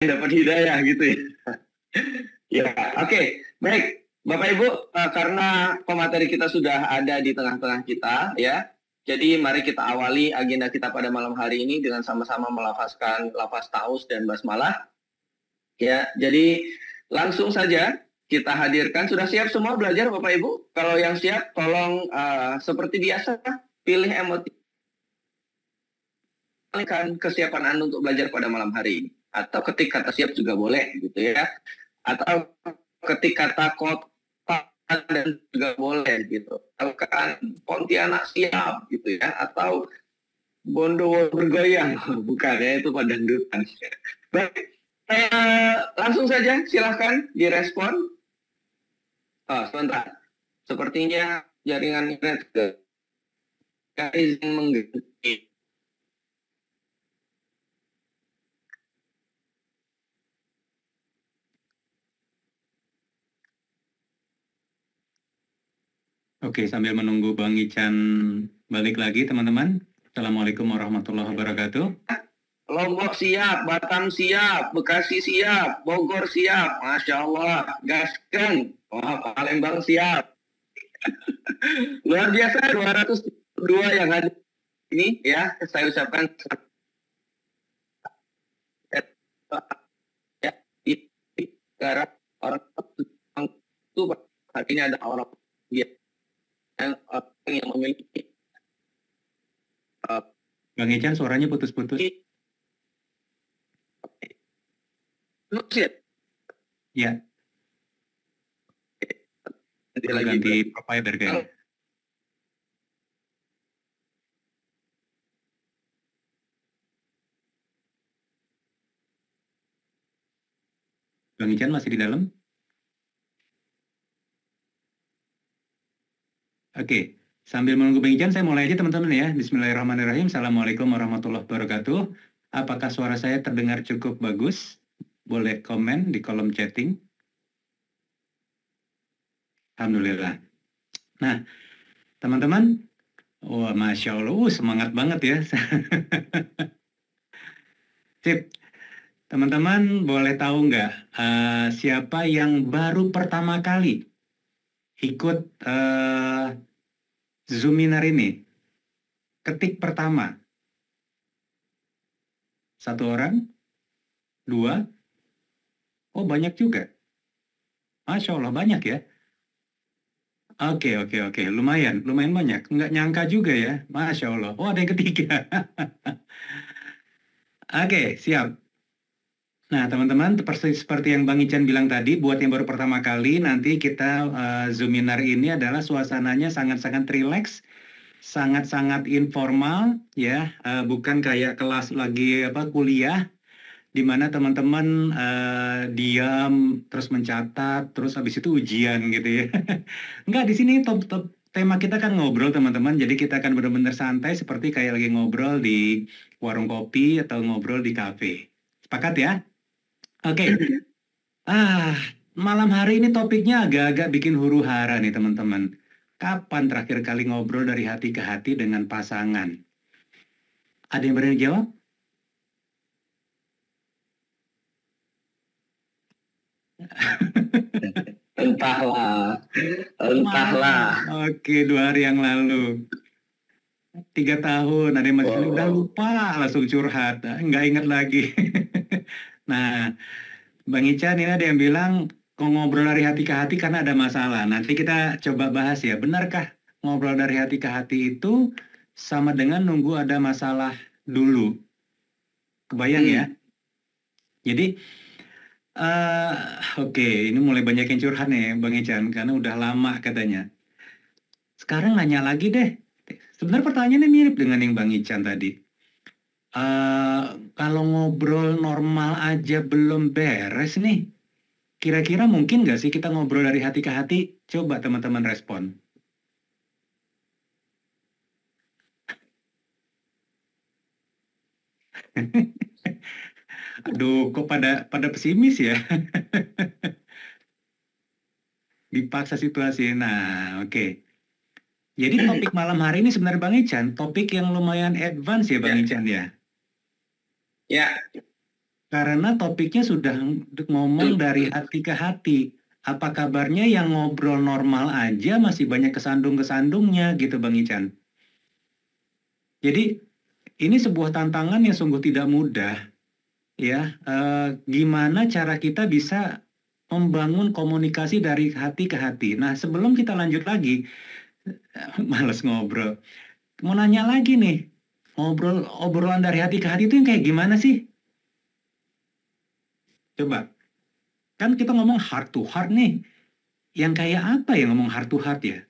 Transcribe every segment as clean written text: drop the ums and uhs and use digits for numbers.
dapat hidayah gitu ya. Ya, oke. Baik. Bapak Ibu, karena pemateri kita sudah ada di tengah-tengah kita, ya. Jadi mari kita awali agenda kita pada malam hari ini dengan sama-sama melafazkan lafaz taus dan basmalah. Ya, jadi langsung saja kita hadirkan. Sudah siap semua belajar Bapak Ibu? Kalau yang siap, tolong seperti biasa pilih emoji kesiapan Anda untuk belajar pada malam hari ini. Atau ketik kata siap juga boleh gitu ya. Atau ketik kata kota dan juga boleh gitu. Kan Pontianak siap gitu ya. Atau Bondowoso bergoyang. Bukan ya, itu padangdutan. Baik. Langsung saja silahkan direspon. Sebentar. Sepertinya jaringan internet izin mengganti. Oke, sambil menunggu Bang Ican balik lagi, teman-teman. Assalamualaikum warahmatullahi wabarakatuh. Lombok siap, Batam siap, Bekasi siap, Bogor siap. Masya Allah, gaskan. Wah, Palembang siap. Luar biasa, 202 yang ada ini ya. Saya ucapkan ya, gara orang itu artinya ada orang yang memiliki Bang Ican, suaranya putus-putus. Ya. Ganti provider kayaknya. Bang Ican masih di dalam? Oke, sambil menunggu Bang Ican, saya mulai aja teman-teman ya. Bismillahirrahmanirrahim. Assalamualaikum warahmatullahi wabarakatuh. Apakah suara saya terdengar cukup bagus? Boleh komen di kolom chatting. Alhamdulillah. Nah, teman-teman, wah, Masya Allah, semangat banget ya. Sip. Teman-teman boleh tahu nggak siapa yang baru pertama kali ikut Zoominar ini? Ketik pertama. 1 orang? 2? Oh, banyak juga. Masya Allah, banyak ya. Oke. Lumayan banyak. Nggak nyangka juga ya. Masya Allah. Oh, ada yang ketiga. Oke, siap. Nah, teman-teman, seperti yang Bang Ican bilang tadi, buat yang baru pertama kali, nanti kita Zoominar ini adalah suasananya sangat-sangat rileks, sangat-sangat informal, ya, bukan kayak kelas lagi kuliah, di mana teman-teman diam, terus mencatat, terus habis itu ujian gitu ya. Enggak, di sini tema kita kan ngobrol teman-teman, jadi kita akan benar-benar santai seperti kayak lagi ngobrol di warung kopi atau ngobrol di kafe. Sepakat ya? Oke. Malam hari ini topiknya agak-agak bikin huru-hara nih teman-teman. Kapan terakhir kali ngobrol dari hati ke hati dengan pasangan? Ada yang berani jawab? Entahlah. Oke, 2 hari yang lalu. 3 tahun, ada yang masih udah lupa, langsung curhat, nggak ingat lagi. Nah, Bang Ican ini ada yang bilang ngobrol dari hati ke hati karena ada masalah. Nanti kita coba bahas ya, benarkah ngobrol dari hati ke hati itu sama dengan nunggu ada masalah dulu? Kebayang ya? Jadi, oke, ini mulai banyak yang curhat nih Bang Ican, karena udah lama katanya. Sekarang nanya lagi deh, sebenarnya pertanyaannya mirip dengan yang Bang Ican tadi. Kalau ngobrol normal aja belum beres nih, kira-kira mungkin nggak sih kita ngobrol dari hati ke hati? Coba teman-teman respon. Aduh, kok pada pesimis ya? Dipaksa situasi. Nah, oke. Jadi topik malam hari ini sebenarnya Bang Ican, topik yang lumayan advance ya Bang Ican ya? Ya. Karena topiknya sudah ngomong dari hati ke hati. Apa kabarnya yang ngobrol normal aja masih banyak kesandung-kesandungnya gitu Bang Ican. Jadi ini sebuah tantangan yang sungguh tidak mudah ya. Gimana cara kita bisa membangun komunikasi dari hati ke hati. Nah sebelum kita lanjut lagi, males ngobrol. Mau nanya lagi nih, obrolan dari hati ke hati itu yang kayak gimana sih? Coba, kan kita ngomong heart to heart nih. Yang kayak apa ya ngomong heart to heart ya?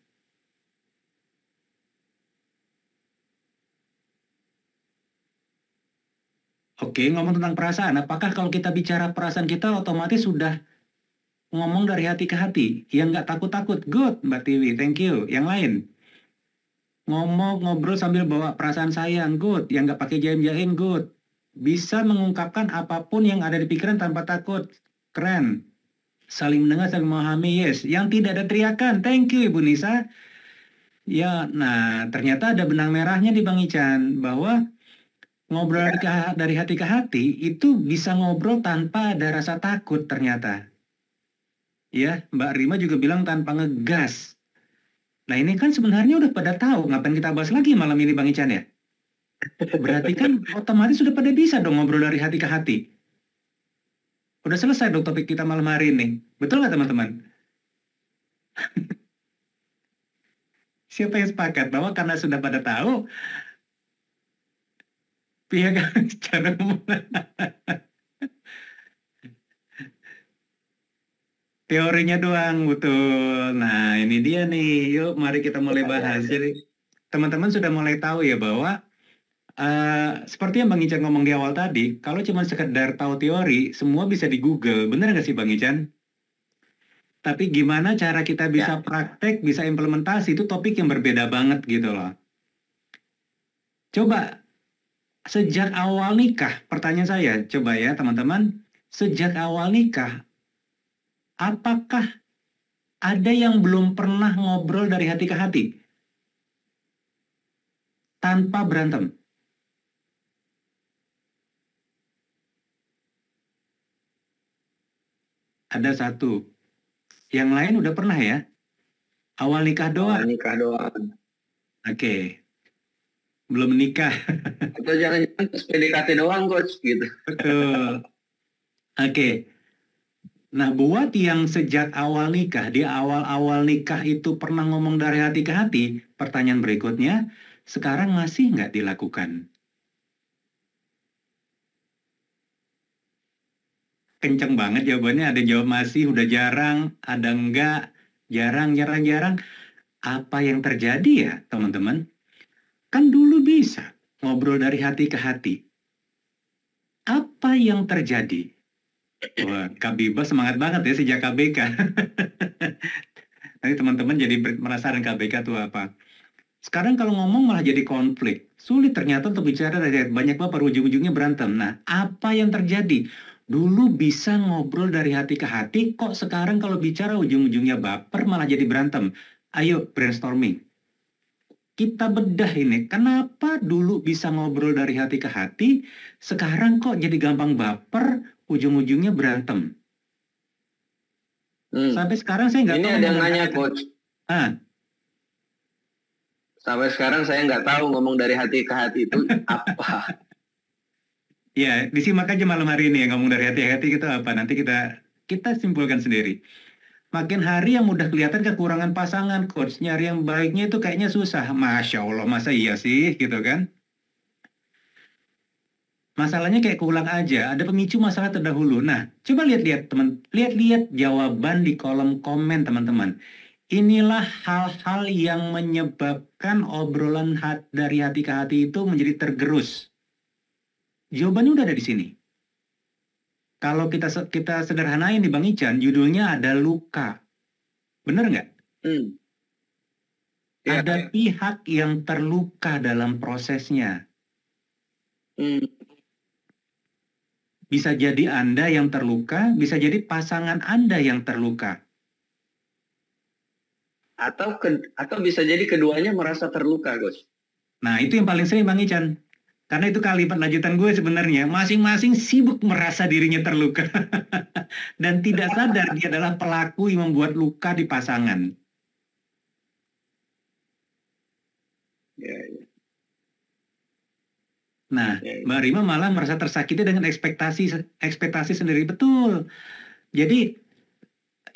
Oke, ngomong tentang perasaan. Apakah kalau kita bicara perasaan kita otomatis sudah ngomong dari hati ke hati? Yang nggak takut-takut. Good, Mbak Tiwi. Thank you. Yang lain. Ngomong, ngobrol sambil bawa perasaan sayang. Good. Yang nggak pakai jaim-jaim. Good. Bisa mengungkapkan apapun yang ada di pikiran tanpa takut. Keren. Saling mendengar, saling memahami. Yes. Yang tidak ada teriakan. Thank you, Ibu Nisa. Ya, nah ternyata ada benang merahnya di Bang Ican. Bahwa ngobrol dari hati ke hati itu bisa ngobrol tanpa ada rasa takut ternyata. Ya, Mbak Rima juga bilang tanpa ngegas. Nah ini kan sebenarnya udah pada tahu, ngapain kita bahas lagi malam ini Bang Ican ya? Berarti kan otomatis sudah pada bisa dong ngobrol dari hati ke hati. Udah selesai dong topik kita malam hari ini. Betul nggak teman-teman? Siapa yang sepakat bahwa karena sudah pada tahu, pihak cara teorinya doang, betul. Nah, ini dia nih. Yuk, mari kita mulai bahas. Jadi, teman-teman sudah mulai tahu ya bahwa seperti yang Bang Ican ngomong di awal tadi, kalau cuma sekedar tahu teori, semua bisa di Google. Bener nggak sih Bang Ican? Tapi gimana cara kita bisa praktek, bisa implementasi, itu topik yang berbeda banget gitu loh. Coba, sejak awal nikah, pertanyaan saya, coba ya teman-teman, sejak awal nikah, apakah ada yang belum pernah ngobrol dari hati ke hati tanpa berantem? Ada satu. Yang lain udah pernah ya? Awal nikah doang. Awal nikah doang. Oke. Belum menikah. Atau jangan-jangan PDKT doang, Coach, gitu. Betul. Oke. Nah, buat yang sejak awal nikah, di awal-awal nikah itu pernah ngomong dari hati ke hati, pertanyaan berikutnya, sekarang masih nggak dilakukan? Kenceng banget jawabannya, ada jawab masih, udah jarang, ada enggak, jarang, jarang, jarang. Apa yang terjadi ya, teman-teman? Kan dulu bisa ngobrol dari hati ke hati. Apa yang terjadi? Wah, Kak Biba semangat banget ya sejak KBK. Nanti teman-teman jadi penasaran KBK itu apa. Sekarang kalau ngomong malah jadi konflik. Sulit ternyata untuk bicara dari banyak bapak ujung-ujungnya berantem. Nah, apa yang terjadi? Dulu bisa ngobrol dari hati ke hati, kok sekarang kalau bicara ujung-ujungnya baper malah jadi berantem. Ayo brainstorming. Kita bedah ini, kenapa dulu bisa ngobrol dari hati ke hati, sekarang kok jadi gampang baper, ujung-ujungnya berantem. Sampai sekarang saya nggak tahu. Ini ada yang nanya, Coach. Sampai sekarang saya nggak tahu ngomong dari hati ke hati itu apa. Ya, disimak aja malam hari ini ya, ngomong dari hati ke hati itu apa. Nanti kita simpulkan sendiri. Makin hari yang udah kelihatan kekurangan pasangan, Coach. Nyari yang baiknya itu kayaknya susah. Masya Allah, masa iya sih, gitu kan? Masalahnya kayak keulang aja, ada pemicu masalah terdahulu. Nah, coba lihat-lihat teman, lihat-lihat jawaban di kolom komen teman-teman. Inilah hal-hal yang menyebabkan obrolan dari hati ke hati itu menjadi tergerus. Jawabannya udah ada di sini. Kalau kita sederhanain di Bang Ican, judulnya ada luka. Bener nggak? Ada pihak yang terluka dalam prosesnya. Bisa jadi Anda yang terluka, bisa jadi pasangan Anda yang terluka. Atau bisa jadi keduanya merasa terluka, Gus. Nah, itu yang paling sering Bang Ican. Karena itu kalimat lanjutan gue sebenarnya. Masing-masing sibuk merasa dirinya terluka. Dan tidak sadar dia adalah pelaku yang membuat luka di pasangan. Ya, ya. Nah, Ya, ya. Mbak Rima malah merasa tersakiti dengan ekspektasi sendiri. Betul. Jadi,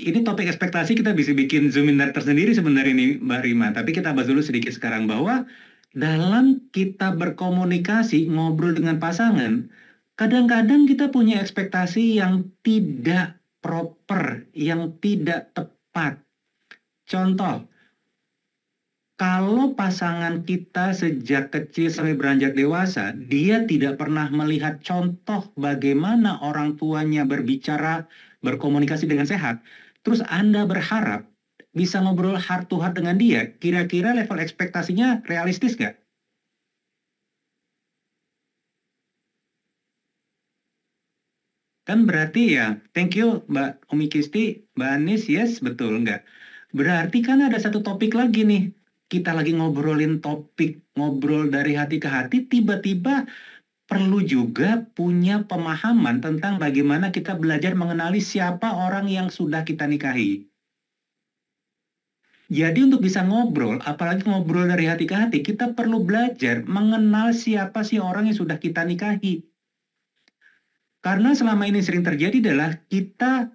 ini topik ekspektasi kita bisa bikin Zoominar tersendiri sebenarnya ini Mbak Rima. Tapi kita bahas dulu sedikit sekarang bahwa dalam kita berkomunikasi, ngobrol dengan pasangan, kadang-kadang kita punya ekspektasi yang tidak proper, yang tidak tepat. Contoh, kalau pasangan kita sejak kecil sampai beranjak dewasa, dia tidak pernah melihat contoh bagaimana orang tuanya berbicara, berkomunikasi dengan sehat, terus Anda berharap bisa ngobrol heart to heart dengan dia, kira-kira level ekspektasinya realistis nggak? Kan berarti ya, thank you Mbak Umi Kisti, Mbak Anis, yes, betul nggak? Berarti kan ada satu topik lagi nih. Kita lagi ngobrolin topik, ngobrol dari hati ke hati, tiba-tiba perlu juga punya pemahaman tentang bagaimana kita belajar mengenali siapa orang yang sudah kita nikahi. Jadi untuk bisa ngobrol, apalagi ngobrol dari hati ke hati, kita perlu belajar mengenal siapa sih orang yang sudah kita nikahi. Karena selama ini sering terjadi adalah kita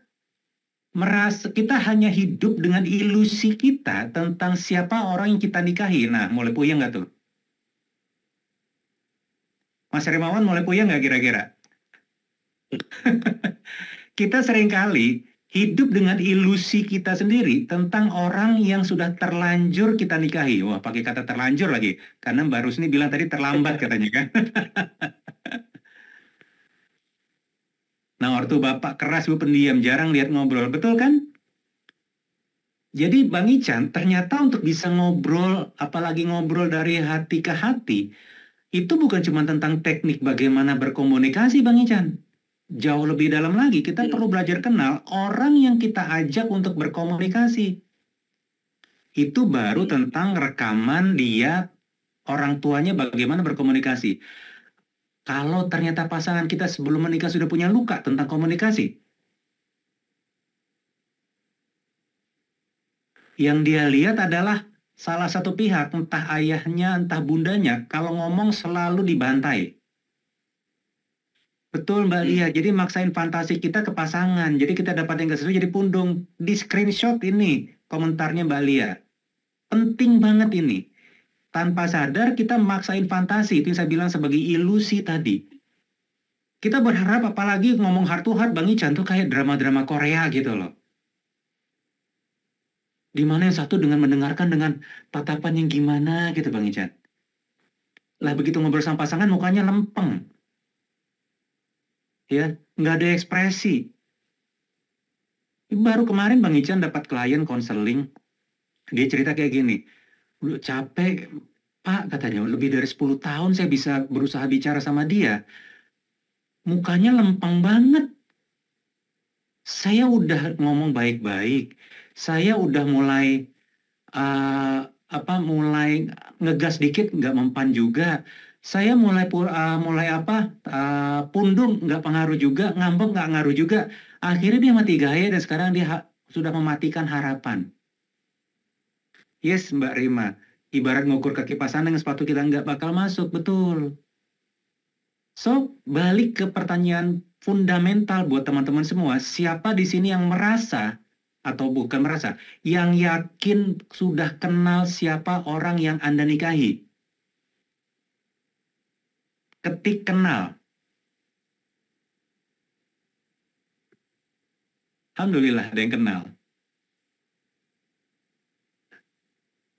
merasa kita hanya hidup dengan ilusi kita tentang siapa orang yang kita nikahi. Nah, mulai puyeng nggak tuh? Mas Rimawan mulai puyeng nggak kira-kira? Kita seringkali hidup dengan ilusi kita sendiri tentang orang yang sudah terlanjur kita nikahi. Wah, pakai kata terlanjur lagi. Karena Mbak Rusni bilang tadi terlambat katanya kan. Nah, ortu bapak keras, bu pendiam, jarang lihat ngobrol. Betul kan? Jadi Bang Ican, ternyata untuk bisa ngobrol, apalagi ngobrol dari hati ke hati, itu bukan cuma tentang teknik bagaimana berkomunikasi Bang Ican. Jauh lebih dalam lagi, kita perlu belajar kenal orang yang kita ajak untuk berkomunikasi. Itu baru tentang rekaman dia, orang tuanya bagaimana berkomunikasi. Kalau ternyata pasangan kita sebelum menikah sudah punya luka tentang komunikasi, yang dia lihat adalah salah satu pihak, entah ayahnya, entah bundanya, kalau ngomong selalu dibantai. Betul Mbak Lia, jadi maksain fantasi kita ke pasangan. Jadi kita dapat yang sesuai jadi pundung. Di screenshot ini komentarnya Mbak Lia. Penting banget ini. Tanpa sadar kita maksain fantasi, itu yang saya bilang sebagai ilusi tadi. Kita berharap apalagi ngomong heart to heart Bang Ican tuh kayak drama-drama Korea gitu loh. Dimana yang satu dengan mendengarkan dengan tatapan yang gimana gitu Bang Ican. Lah begitu ngobrol sama pasangan mukanya lempeng. Ya, nggak ada ekspresi. Baru kemarin Bang Ican dapat klien konseling, dia cerita kayak gini, "Udah capek Pak," katanya, "lebih dari 10 tahun saya bisa berusaha bicara sama dia, mukanya lempeng banget. Saya udah ngomong baik-baik, saya udah mulai mulai ngegas dikit nggak mempan juga. Saya pundung nggak pengaruh juga, ngambek nggak ngaruh juga. Akhirnya dia mati gaya dan sekarang dia sudah mematikan harapan." Yes, Mbak Rima. Ibarat ngukur kaki pasangan dengan sepatu kita nggak bakal masuk, betul. So, balik ke pertanyaan fundamental buat teman-teman semua. Siapa di sini yang merasa, atau bukan merasa, yang yakin sudah kenal siapa orang yang Anda nikahi? Ketik kenal. Alhamdulillah ada yang kenal.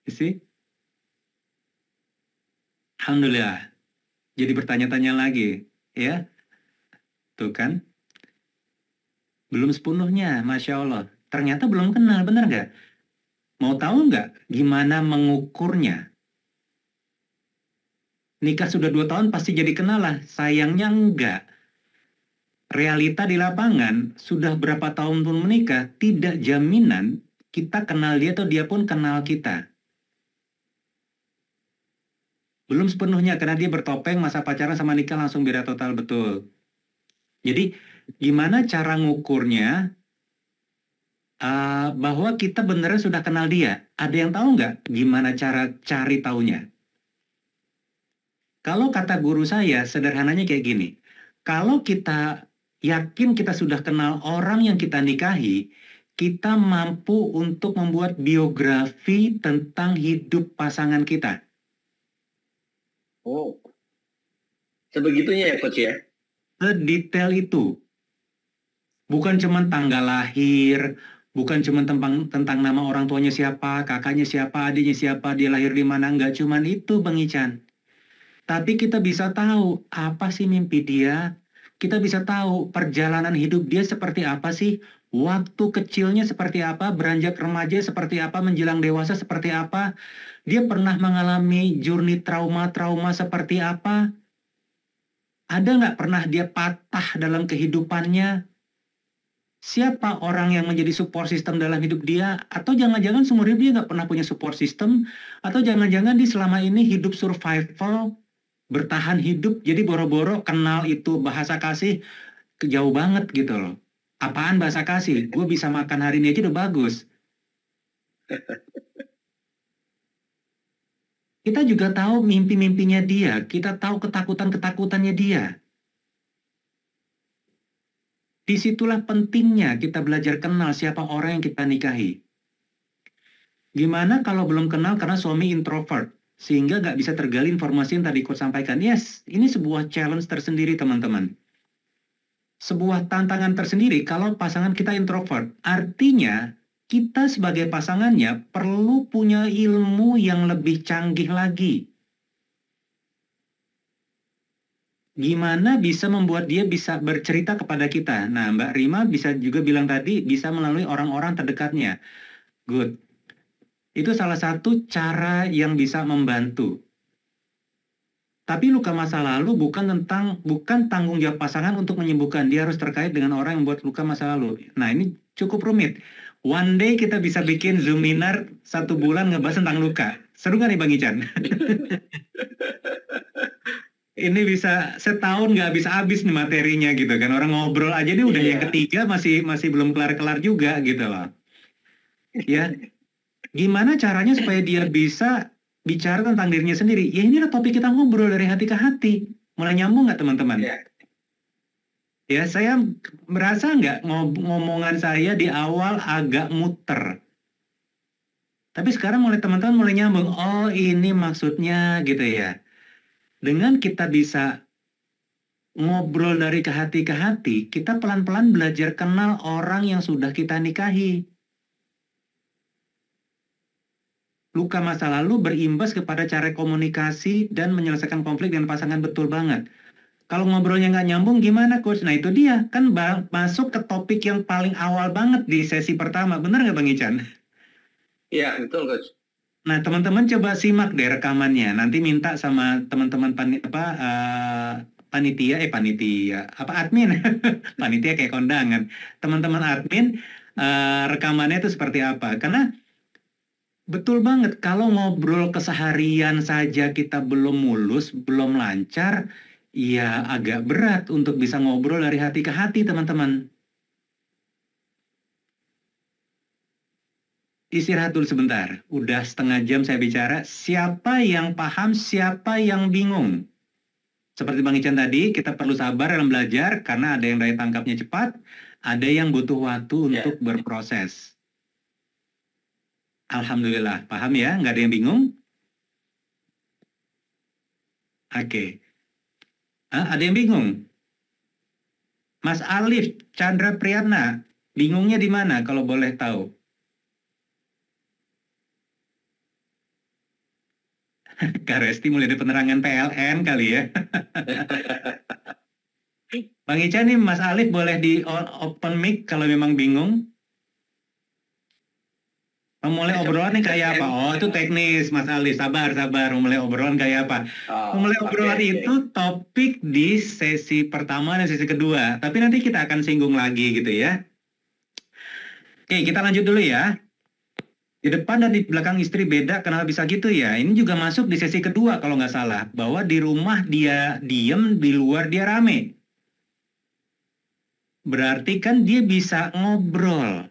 You see? Alhamdulillah. Jadi bertanya-tanya lagi, ya? Tuh kan? Belum sepenuhnya, Masya Allah. Ternyata belum kenal, benar nggak? Mau tahu nggak gimana mengukurnya? Nikah sudah 2 tahun pasti jadi kenal lah. Sayangnya enggak. Realita di lapangan, sudah berapa tahun pun menikah, tidak jaminan kita kenal dia atau dia pun kenal kita. Belum sepenuhnya karena dia bertopeng masa pacaran sama nikah langsung beda total, betul. Jadi gimana cara ngukurnya bahwa kita beneran sudah kenal dia? Ada yang tahu nggak gimana cara cari taunya? Kalau kata guru saya, sederhananya kayak gini. Kalau kita yakin kita sudah kenal orang yang kita nikahi, kita mampu untuk membuat biografi tentang hidup pasangan kita. Oh, sebegitunya ya Coach ya? Sedetail itu. Bukan cuma tanggal lahir, bukan cuma tentang nama orang tuanya siapa, kakaknya siapa, adiknya siapa, dia lahir di mana, nggak cuma itu Bang Ican. Tapi kita bisa tahu apa sih mimpi dia, kita bisa tahu perjalanan hidup dia seperti apa sih, waktu kecilnya seperti apa, beranjak remaja seperti apa, menjelang dewasa seperti apa, dia pernah mengalami journey trauma-trauma seperti apa, ada nggak pernah dia patah dalam kehidupannya, siapa orang yang menjadi support system dalam hidup dia, atau jangan-jangan seumur hidup dia nggak pernah punya support system, atau jangan-jangan dia selama ini hidup survival, bertahan hidup, jadi boro-boro kenal itu bahasa kasih jauh banget gitu loh. Apaan bahasa kasih? Gue bisa makan hari ini aja udah bagus. Kita juga tahu mimpi-mimpinya dia, kita tahu ketakutan-ketakutannya dia. Disitulah pentingnya kita belajar kenal siapa orang yang kita nikahi. Gimana kalau belum kenal karena suami introvert, sehingga nggak bisa tergali informasi yang tadi Coach sampaikan. Yes, ini sebuah challenge tersendiri teman-teman. Sebuah tantangan tersendiri kalau pasangan kita introvert. Artinya, kita sebagai pasangannya perlu punya ilmu yang lebih canggih lagi. Gimana bisa membuat dia bisa bercerita kepada kita? Nah, Mbak Rima bisa juga bilang tadi, bisa melalui orang-orang terdekatnya. Good. Itu salah satu cara yang bisa membantu. Tapi luka masa lalu bukan tanggung jawab pasangan untuk menyembuhkan. Dia harus terkait dengan orang yang membuat luka masa lalu. Nah, ini cukup rumit. One day kita bisa bikin Zoominar 1 bulan ngebahas tentang luka. Seru nggak nih Bang Ican? Ini bisa setahun nggak habis-habis nih materinya gitu kan. Orang ngobrol aja nih udah yang ketiga masih belum kelar-kelar juga gitu loh. Ya, gimana caranya supaya dia bisa bicara tentang dirinya sendiri? Ya inilah topik kita ngobrol dari hati ke hati. Mulai nyambung nggak teman-teman? Ya, saya merasa nggak ngomongan saya di awal agak muter. Tapi sekarang mulai teman-teman mulai nyambung. Oh ini maksudnya gitu ya. Dengan kita bisa ngobrol dari ke hati, kita pelan-pelan belajar kenal orang yang sudah kita nikahi. Luka masa lalu berimbas kepada cara komunikasi dan menyelesaikan konflik dengan pasangan betul banget. Kalau ngobrolnya nggak nyambung gimana Coach? Nah itu dia, kan masuk ke topik yang paling awal banget di sesi pertama. Benar nggak Bang Ican? Iya, betul Coach. Nah, teman-teman coba simak deh rekamannya. Nanti minta sama teman-teman admin. Panitia kayak kondangan. Teman-teman admin, rekamannya itu seperti apa? Karena betul banget, kalau ngobrol keseharian saja kita belum mulus, belum lancar, ya agak berat untuk bisa ngobrol dari hati ke hati, teman-teman. Istirahat dulu sebentar. Udah setengah jam saya bicara. Siapa yang paham, siapa yang bingung? Seperti Bang Ican tadi, kita perlu sabar dalam belajar karena ada yang daya tangkapnya cepat, ada yang butuh waktu untuk berproses. Alhamdulillah, paham ya? Nggak ada yang bingung? Oke. Ada yang bingung? Mas Alif, Chandra Priyatna, bingungnya di mana kalau boleh tahu? Kak Resti mulai dari penerangan PLN kali ya. Bang Ica nih, Mas Alif boleh di open mic kalau memang bingung. Memulai obrolan nih kayak apa? Oh itu teknis Mas Alif, sabar. Memulai obrolan kayak apa? Memulai obrolan itu topik di sesi pertama dan sesi kedua. Tapi nanti kita akan singgung lagi gitu ya. Oke, kita lanjut dulu ya. Di depan dan di belakang istri beda, kenapa bisa gitu ya? Ini juga masuk di sesi kedua kalau nggak salah, bahwa di rumah dia diem, di luar dia rame. Berarti kan dia bisa ngobrol.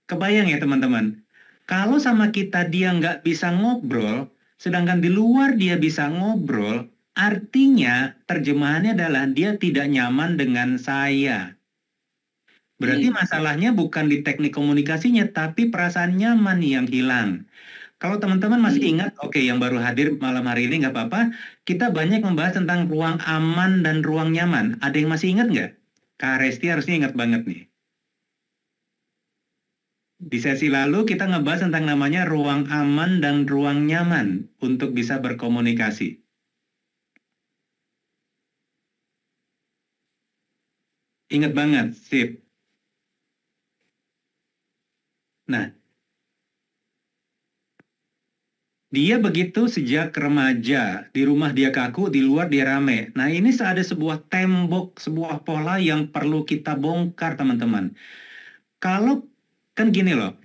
Kebayang ya teman-teman? Kalau sama kita dia nggak bisa ngobrol, sedangkan di luar dia bisa ngobrol, artinya terjemahannya adalah dia tidak nyaman dengan saya. Berarti masalahnya bukan di teknik komunikasinya, tapi perasaan nyaman yang hilang. Kalau teman-teman masih ingat, oke, yang baru hadir malam hari ini nggak apa-apa, kita banyak membahas tentang ruang aman dan ruang nyaman. Ada yang masih ingat nggak? Kak Resti harusnya ingat banget nih. Di sesi lalu kita ngebahas tentang namanya ruang aman dan ruang nyaman untuk bisa berkomunikasi. Ingat banget, sip. Nah, dia begitu sejak remaja, di rumah dia kaku, di luar dia rame. Nah, ini ada sebuah tembok, sebuah pola yang perlu kita bongkar, teman-teman. Kalau, kan gini loh,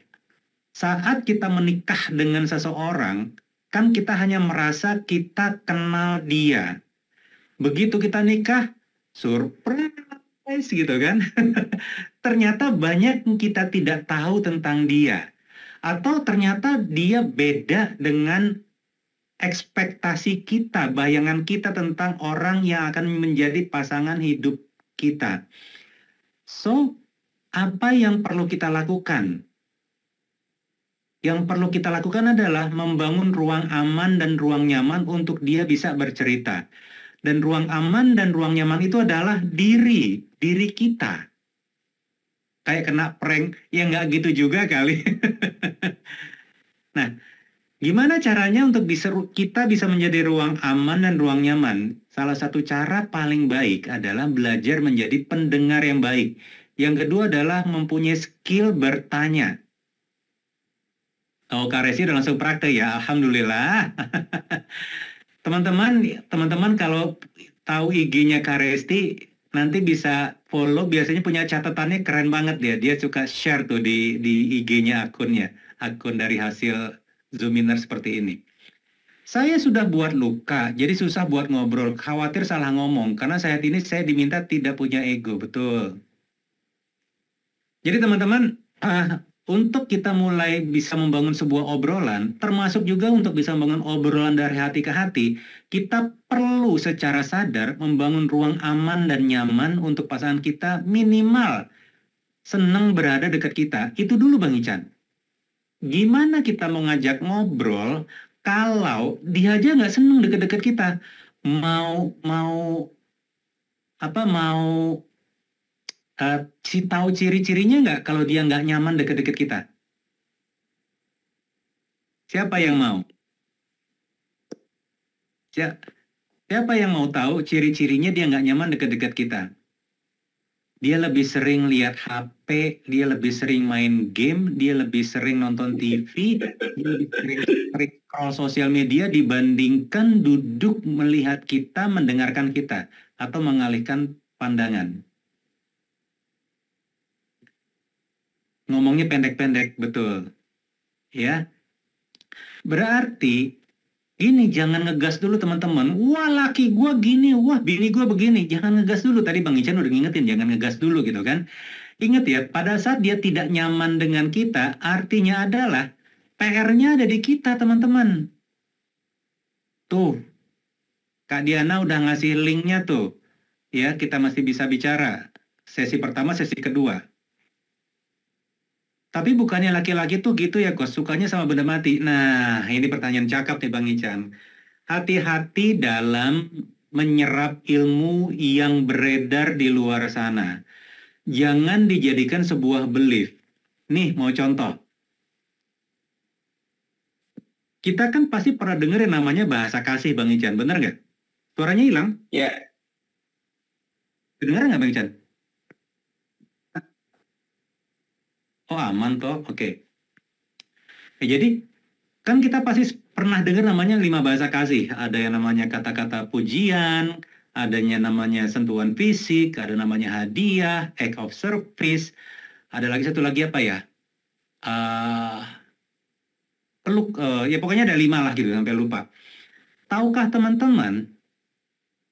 saat kita menikah dengan seseorang, kan kita hanya merasa kita kenal dia. Begitu kita nikah, surprise gitu kan. Ternyata banyak yang kita tidak tahu tentang dia. Atau ternyata dia beda dengan ekspektasi kita, bayangan kita tentang orang yang akan menjadi pasangan hidup kita. So, apa yang perlu kita lakukan? Yang perlu kita lakukan adalah membangun ruang aman dan ruang nyaman untuk dia bisa bercerita. Dan ruang aman dan ruang nyaman itu adalah diri kita. Kayak kena prank, ya nggak gitu juga kali. Nah, gimana caranya untuk kita bisa menjadi ruang aman dan ruang nyaman? Salah satu cara paling baik adalah belajar menjadi pendengar yang baik. Yang kedua adalah mempunyai skill bertanya. Oh, Kak Resi udah langsung praktek ya, Alhamdulillah. Teman-teman kalau tahu IG-nya Kak Resti, nanti bisa follow, biasanya punya catatannya keren banget dia. Dia suka share tuh di IG-nya akunnya, akun dari hasil Zoominar seperti ini. Saya sudah buat luka, jadi susah buat ngobrol, khawatir salah ngomong, karena saat ini saya diminta tidak punya ego, betul. Jadi teman-teman, untuk kita mulai bisa membangun sebuah obrolan, termasuk juga untuk bisa membangun obrolan dari hati ke hati, kita perlu secara sadar membangun ruang aman dan nyaman untuk pasangan kita minimal senang berada dekat kita. Itu dulu Bang Ican. Gimana kita mau ngajak ngobrol kalau dia aja nggak senang deket-deket kita? Mau tahu ciri-cirinya nggak kalau dia nggak nyaman deket-deket kita? Siapa yang mau? Siapa yang mau tahu ciri-cirinya dia nggak nyaman deket-deket kita? Dia lebih sering lihat HP, dia lebih sering main game, dia lebih sering nonton TV, dia lebih sering scroll sosial media dibandingkan duduk melihat kita, mendengarkan kita, atau mengalihkan pandangan. Ngomongnya pendek-pendek, betul. Ya. Berarti ini jangan ngegas dulu teman-teman. Wah laki gue gini, wah bini gue begini. Jangan ngegas dulu. Tadi Bang Ican udah ngingetin jangan ngegas dulu gitu kan. Ingat ya, pada saat dia tidak nyaman dengan kita, artinya adalah PR-nya ada di kita teman-teman. Tuh, Kak Diana udah ngasih linknya tuh. Ya, kita masih bisa bicara. Sesi pertama, sesi kedua. Tapi bukannya laki-laki tuh gitu ya, Kos, sukanya sama benda mati. Nah, ini pertanyaan cakep nih Bang Ican. Hati-hati dalam menyerap ilmu yang beredar di luar sana. Jangan dijadikan sebuah belief. Nih, mau contoh. Kita kan pasti pernah dengar yang namanya bahasa kasih, Bang Ican. Bener nggak? Suaranya hilang? Ya. Dengar nggak, Bang Ican? Oh aman toh, oke. Jadi kan kita pasti pernah dengar namanya 5 bahasa kasih. Ada yang namanya kata-kata pujian, adanya namanya sentuhan fisik, ada namanya hadiah, act of service. Ada lagi satu lagi apa ya? eh ya pokoknya ada 5 lah gitu sampai lupa. Tahukah teman-teman,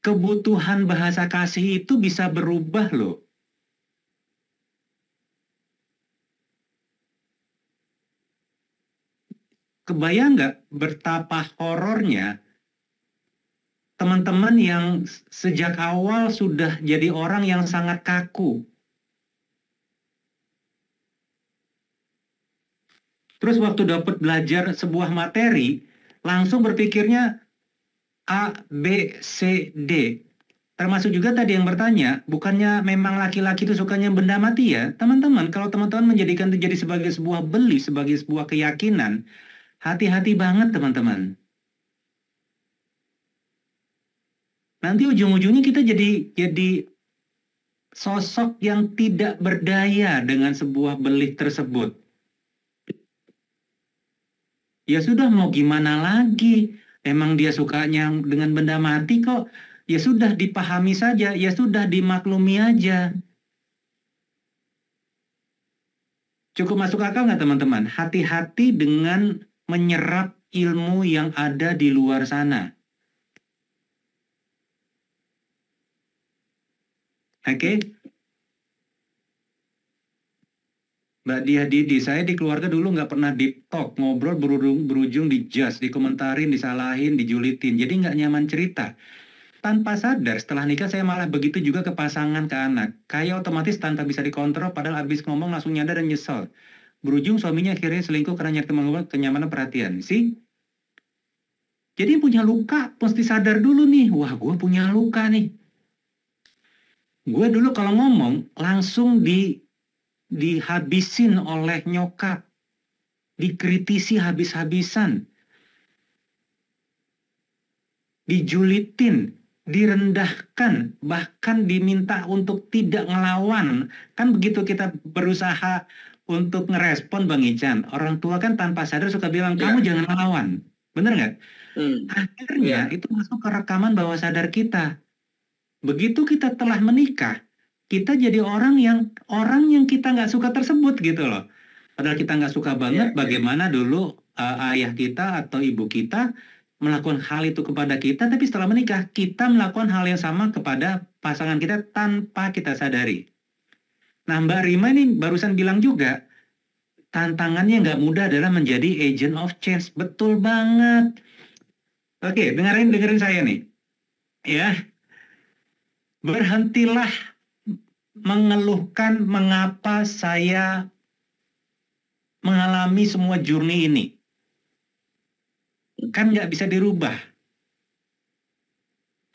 kebutuhan bahasa kasih itu bisa berubah loh. Kebayang nggak betapa horornya teman-teman yang sejak awal sudah jadi orang yang sangat kaku. Terus waktu dapat belajar sebuah materi, langsung berpikirnya A, B, C, D. Termasuk juga tadi yang bertanya, bukannya memang laki-laki itu sukanya benda mati ya? Teman-teman, kalau teman-teman menjadikan itu jadi sebagai sebuah belief, sebagai sebuah keyakinan, hati-hati banget teman-teman. Nanti ujung-ujungnya kita jadi sosok yang tidak berdaya dengan sebuah belief tersebut. Ya sudah, mau gimana lagi? Emang dia sukanya dengan benda mati kok. Ya sudah, dipahami saja, ya sudah, dimaklumi aja. Cukup masuk akal nggak teman-teman? Hati-hati dengan menyerap ilmu yang ada di luar sana. Oke? Mbak Dia Didi, saya di keluarga dulu nggak pernah deep talk, ngobrol berujung di judge, dikomentarin, disalahin, dijulitin, jadi nggak nyaman cerita. Tanpa sadar, setelah nikah saya malah begitu juga ke pasangan, ke anak. Kayak otomatis tanpa bisa dikontrol, padahal abis ngomong langsung nyadar dan nyesel. Berujung suaminya akhirnya selingkuh karena nyari teman kenyamanan perhatian. Sih? Jadi punya luka, mesti sadar dulu nih, wah gue punya luka nih. Gue dulu kalau ngomong, langsung dihabisin oleh nyokap, dikritisi habis-habisan, dijulitin, direndahkan, bahkan diminta untuk tidak ngelawan. Kan begitu kita berusaha untuk ngerespon Bang Ican, orang tua kan tanpa sadar suka bilang, kamu jangan ngelawan. Bener nggak? Akhirnya itu masuk ke rekaman bawah sadar kita. Begitu kita telah menikah, kita jadi orang yang kita nggak suka tersebut gitu loh. Padahal kita nggak suka banget bagaimana dulu ayah kita atau ibu kita melakukan hal itu kepada kita, tapi setelah menikah kita melakukan hal yang sama kepada pasangan kita tanpa kita sadari. Nah, Mbak Rima ini barusan bilang juga, tantangannya nggak mudah adalah menjadi agent of change. Betul banget. Oke, dengerin saya nih. Ya, berhentilah mengeluhkan mengapa saya mengalami semua journey ini. Kan nggak bisa dirubah.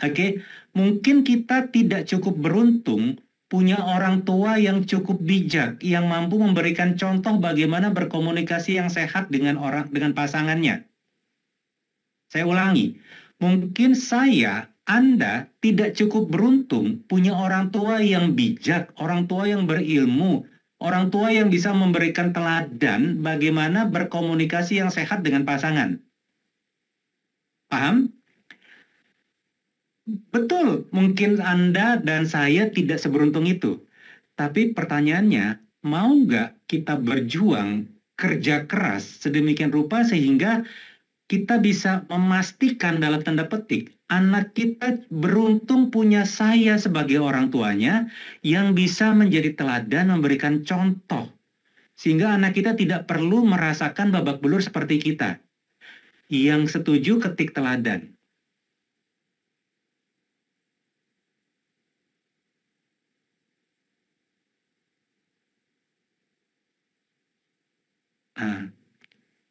Oke, mungkin kita tidak cukup beruntung punya orang tua yang cukup bijak, yang mampu memberikan contoh bagaimana berkomunikasi yang sehat dengan pasangannya. Saya ulangi, mungkin Anda tidak cukup beruntung punya orang tua yang bijak, orang tua yang berilmu, orang tua yang bisa memberikan teladan bagaimana berkomunikasi yang sehat dengan pasangan. Paham? Betul, mungkin Anda dan saya tidak seberuntung itu. Tapi pertanyaannya, mau nggak kita berjuang, kerja keras sedemikian rupa sehingga kita bisa memastikan dalam tanda petik, anak kita beruntung punya saya sebagai orang tuanya yang bisa menjadi teladan, memberikan contoh. Sehingga anak kita tidak perlu merasakan babak belur seperti kita. Yang setuju ketik teladan.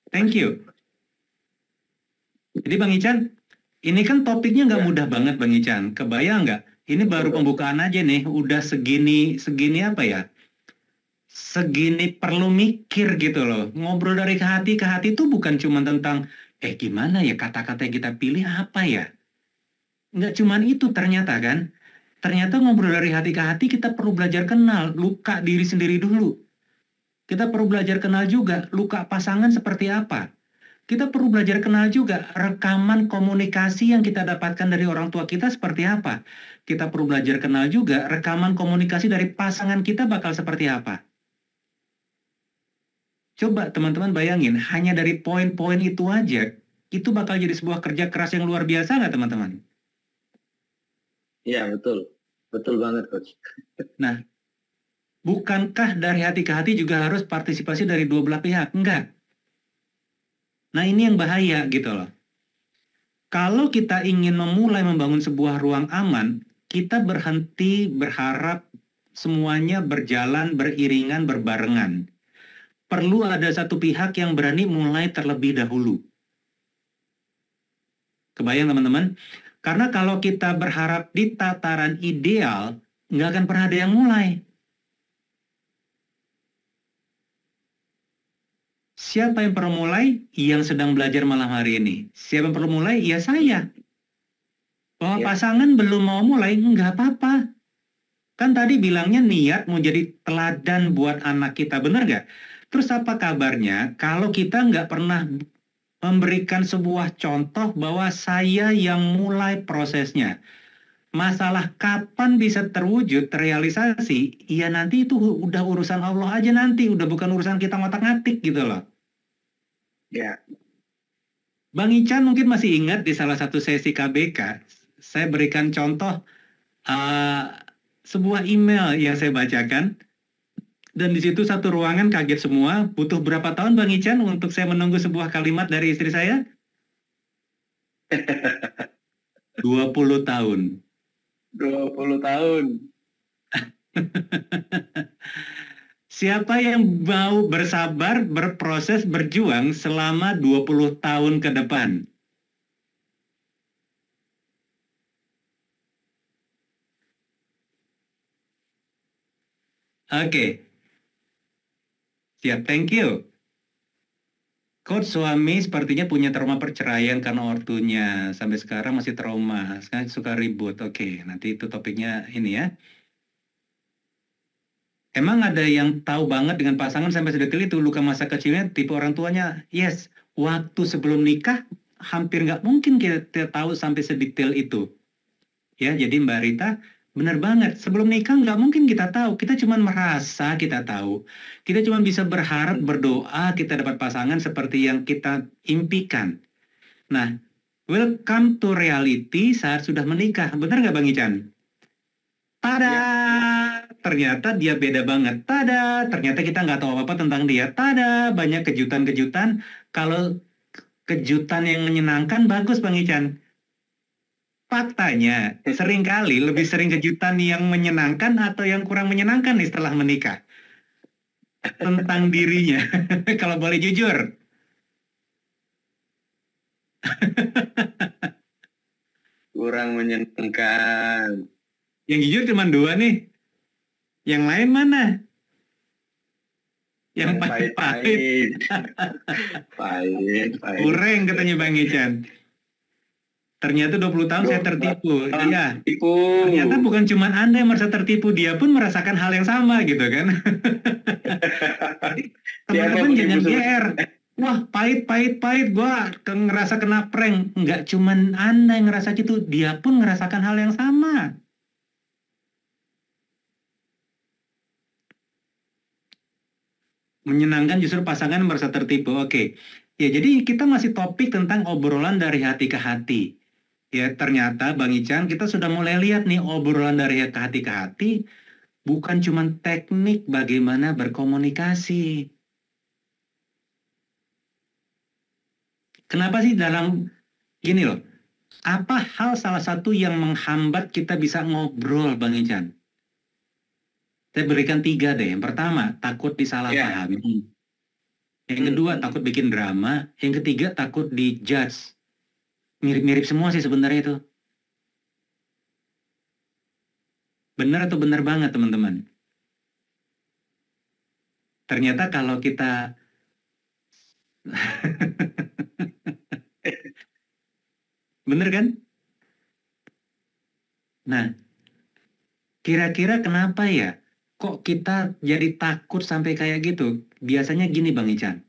Thank you. Jadi Bang Ican, ini kan topiknya nggak mudah banget Bang Ican. Kebayang nggak? Ini baru pembukaan aja nih, udah segini apa ya? Segini perlu mikir gitu loh. Ngobrol dari ke hati itu bukan cuma tentang, gimana ya kata-kata yang kita pilih apa ya? Nggak cuma itu ternyata kan. Ternyata ngobrol dari hati ke hati kita perlu belajar kenal, luka diri sendiri dulu. Kita perlu belajar kenal juga luka pasangan seperti apa. Kita perlu belajar kenal juga rekaman komunikasi yang kita dapatkan dari orang tua kita seperti apa. Kita perlu belajar kenal juga rekaman komunikasi dari pasangan kita bakal seperti apa. Coba teman-teman bayangin, hanya dari poin-poin itu aja, itu bakal jadi sebuah kerja keras yang luar biasa nggak teman-teman? Iya, betul. Betul banget, Coach. Nah, bukankah dari hati ke hati juga harus partisipasi dari dua belah pihak? Enggak. Nah, ini yang bahaya gitu loh. Kalau kita ingin memulai membangun sebuah ruang aman, kita berhenti berharap semuanya berjalan beriringan, berbarengan. Perlu ada satu pihak yang berani mulai terlebih dahulu. Kebayang teman-teman? Karena kalau kita berharap di tataran ideal, nggak akan pernah ada yang mulai. Siapa yang perlu mulai? Yang sedang belajar malam hari ini. Siapa yang perlu mulai? Ya saya. Bahwa pasangan belum mau mulai, nggak apa-apa. Kan tadi bilangnya niat mau jadi teladan buat anak kita, benar nggak? Terus apa kabarnya kalau kita nggak pernah memberikan sebuah contoh bahwa saya yang mulai prosesnya? Masalah kapan bisa terwujud, terrealisasi, ya nanti itu udah urusan Allah aja nanti, udah bukan urusan kita ngotak-ngatik gitu loh. Ya. Bang Ican mungkin masih ingat di salah satu sesi KBK, saya berikan contoh sebuah email yang saya bacakan, dan di situ satu ruangan kaget semua. Butuh berapa tahun Bang Ican untuk saya menunggu sebuah kalimat dari istri saya? 20 tahun. 20 tahun. Siapa yang mau bersabar, berproses, berjuang selama 20 tahun ke depan? Oke. Siap, thank you. Coach suami sepertinya punya trauma perceraian karena ortunya. Sampai sekarang masih trauma. Sekarang suka ribut. Oke, nanti itu topiknya ini ya. Emang ada yang tahu banget dengan pasangan sampai sedetil itu, luka masa kecilnya, tipe orang tuanya? Yes, waktu sebelum nikah hampir nggak mungkin kita tahu sampai sedetail itu. Ya, jadi Mbak Rita, benar banget. Sebelum nikah nggak mungkin kita tahu. Kita cuma merasa kita tahu. Kita cuma bisa berharap, berdoa kita dapat pasangan seperti yang kita impikan. Nah, welcome to reality saat sudah menikah. Benar nggak Bang Ican? Tada! Ya. Ternyata dia beda banget. Tada! Ternyata kita nggak tahu apa-apa tentang dia. Tada! Banyak kejutan-kejutan. Kalau kejutan yang menyenangkan, bagus Bang Ican. Faktanya, seringkali lebih sering kejutan yang menyenangkan atau yang kurang menyenangkan nih setelah menikah. Tentang dirinya. Kalau boleh jujur. Kurang menyenangkan. Yang jujur cuma 2 nih. Yang lain mana? Yang pahit-pahit. Pahit. Kurang katanya Bang Ican. Ternyata 20 tahun saya tertipu. Iya. Ternyata bukan cuma Anda yang merasa tertipu, dia pun merasakan hal yang sama gitu kan. Teman-teman jangan GR. Wah, pahit, gue ngerasa kena prank. Nggak cuma Anda yang ngerasa gitu, dia pun ngerasakan hal yang sama. Menyenangkan justru pasangan merasa tertipu. Oke. Ya, jadi kita masih topik tentang obrolan dari hati ke hati. Ya, ternyata Bang Ican, kita sudah mulai lihat nih obrolan dari hati ke hati, bukan cuma teknik bagaimana berkomunikasi. Kenapa sih gini loh, apa hal salah satu yang menghambat kita bisa ngobrol Bang Ican? Saya berikan 3 deh. Yang pertama, takut disalahpahami. Yang kedua, takut bikin drama. Yang ketiga, takut dijudge. Mirip-mirip semua sih sebenarnya itu. Benar atau benar banget teman-teman? Ternyata kalau kita bener kan? Nah, kira-kira kenapa ya? Kok kita jadi takut sampai kayak gitu? Biasanya gini Bang Ican.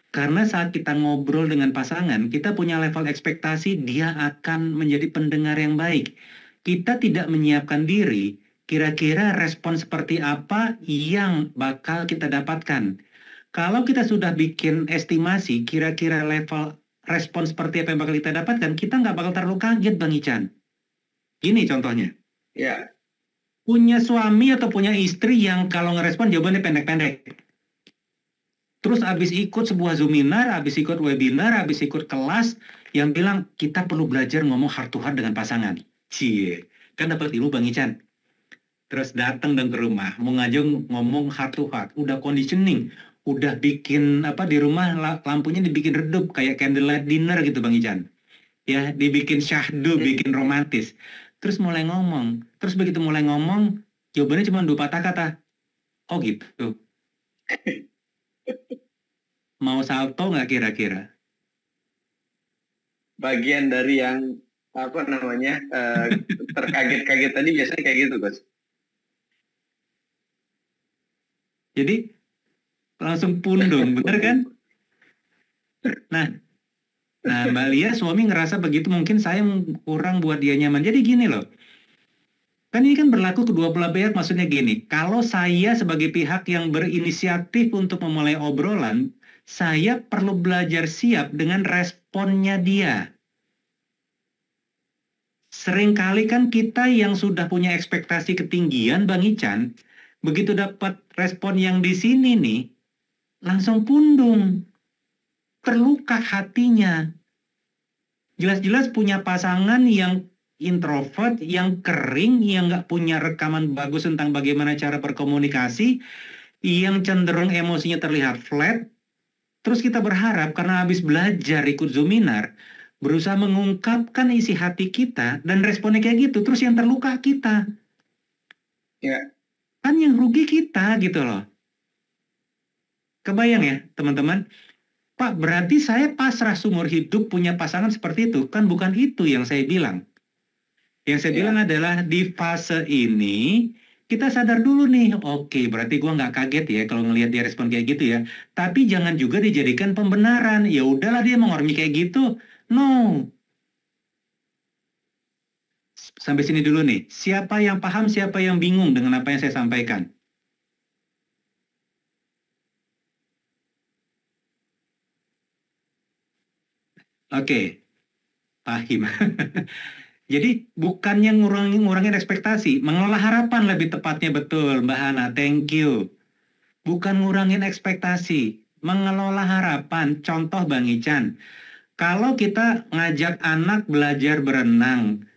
Karena saat kita ngobrol dengan pasangan, kita punya level ekspektasi dia akan menjadi pendengar yang baik. Kita tidak menyiapkan diri, kira-kira respon seperti apa yang bakal kita dapatkan. Kalau kita sudah bikin estimasi, kira-kira level respon seperti apa yang bakal kita dapatkan, kita nggak bakal terlalu kaget, Bang Ican. Gini contohnya. Ya. Punya suami atau punya istri yang kalau ngerespon jawabannya pendek-pendek. Terus habis ikut sebuah Zoominar, habis ikut webinar, habis ikut kelas yang bilang kita perlu belajar ngomong heart to heart dengan pasangan. Cie, kan dapat ilmu Bang Ican. Terus datang dan ke rumah, mau ngajak ngomong heart to heart, udah conditioning, udah bikin apa di rumah lampunya dibikin redup kayak candlelight dinner gitu Bang Ican. Ya, dibikin syahdu, bikin romantis. Terus mulai ngomong. Terus begitu mulai ngomong, jawabannya cuma 2 patah kata. Oh gitu. Mau salto nggak kira-kira? Bagian dari yang apa namanya terkaget-kaget tadi biasanya kayak gitu, Coach. Jadi langsung pundung, bener kan? Nah, Mbak Lia suami ngerasa begitu mungkin saya kurang buat dia nyaman. Jadi gini loh, kan ini kan berlaku kedua belah pihak. Maksudnya gini, kalau saya sebagai pihak yang berinisiatif untuk memulai obrolan, saya perlu belajar siap dengan responnya dia. Seringkali kan kita yang sudah punya ekspektasi ketinggian, Bang Ican, begitu dapat respon yang di sini nih, langsung pundung, terluka hatinya. Jelas-jelas punya pasangan yang introvert, yang kering, yang nggak punya rekaman bagus tentang bagaimana cara berkomunikasi, yang cenderung emosinya terlihat flat. Terus kita berharap karena habis belajar ikut Zoominar, berusaha mengungkapkan isi hati kita, dan responnya kayak gitu, terus yang terluka kita. Ya. Kan yang rugi kita gitu loh. Kebayang ya teman-teman? Pak, berarti saya pasrah seumur hidup punya pasangan seperti itu? Kan bukan itu yang saya bilang. Yang saya bilang adalah di fase ini, kita sadar dulu nih, oke berarti gua nggak kaget ya kalau ngelihat dia respon kayak gitu ya. Tapi jangan juga dijadikan pembenaran. Ya udahlah dia mengormi kayak gitu. No. Sampai sini dulu nih. Siapa yang paham, siapa yang bingung dengan apa yang saya sampaikan? Oke, paham. Jadi bukannya ngurangin ekspektasi, mengelola harapan lebih tepatnya, betul Mbak Hana, thank you. Bukan ngurangin ekspektasi, mengelola harapan. Contoh Bang Ican, kalau kita ngajak anak belajar berenang,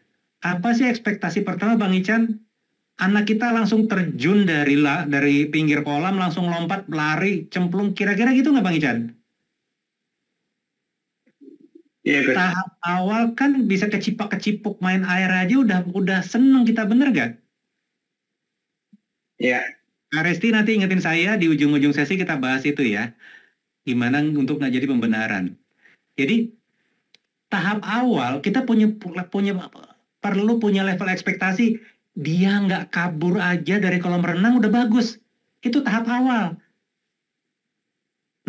apa sih ekspektasi pertama Bang Ican? Anak kita langsung terjun dari pinggir kolam, langsung lompat, lari, cemplung, kira-kira gitu nggak Bang Ican? Iya, Coach. Tahap awal kan bisa kecipak-kecipuk main air aja udah seneng kita, bener gak? Iya. Kak Resti nanti ingetin saya di ujung-ujung sesi kita bahas itu ya. Gimana untuk nggak jadi pembenaran. Jadi tahap awal kita perlu punya level ekspektasi. Dia nggak kabur aja dari kolam renang udah bagus. Itu tahap awal.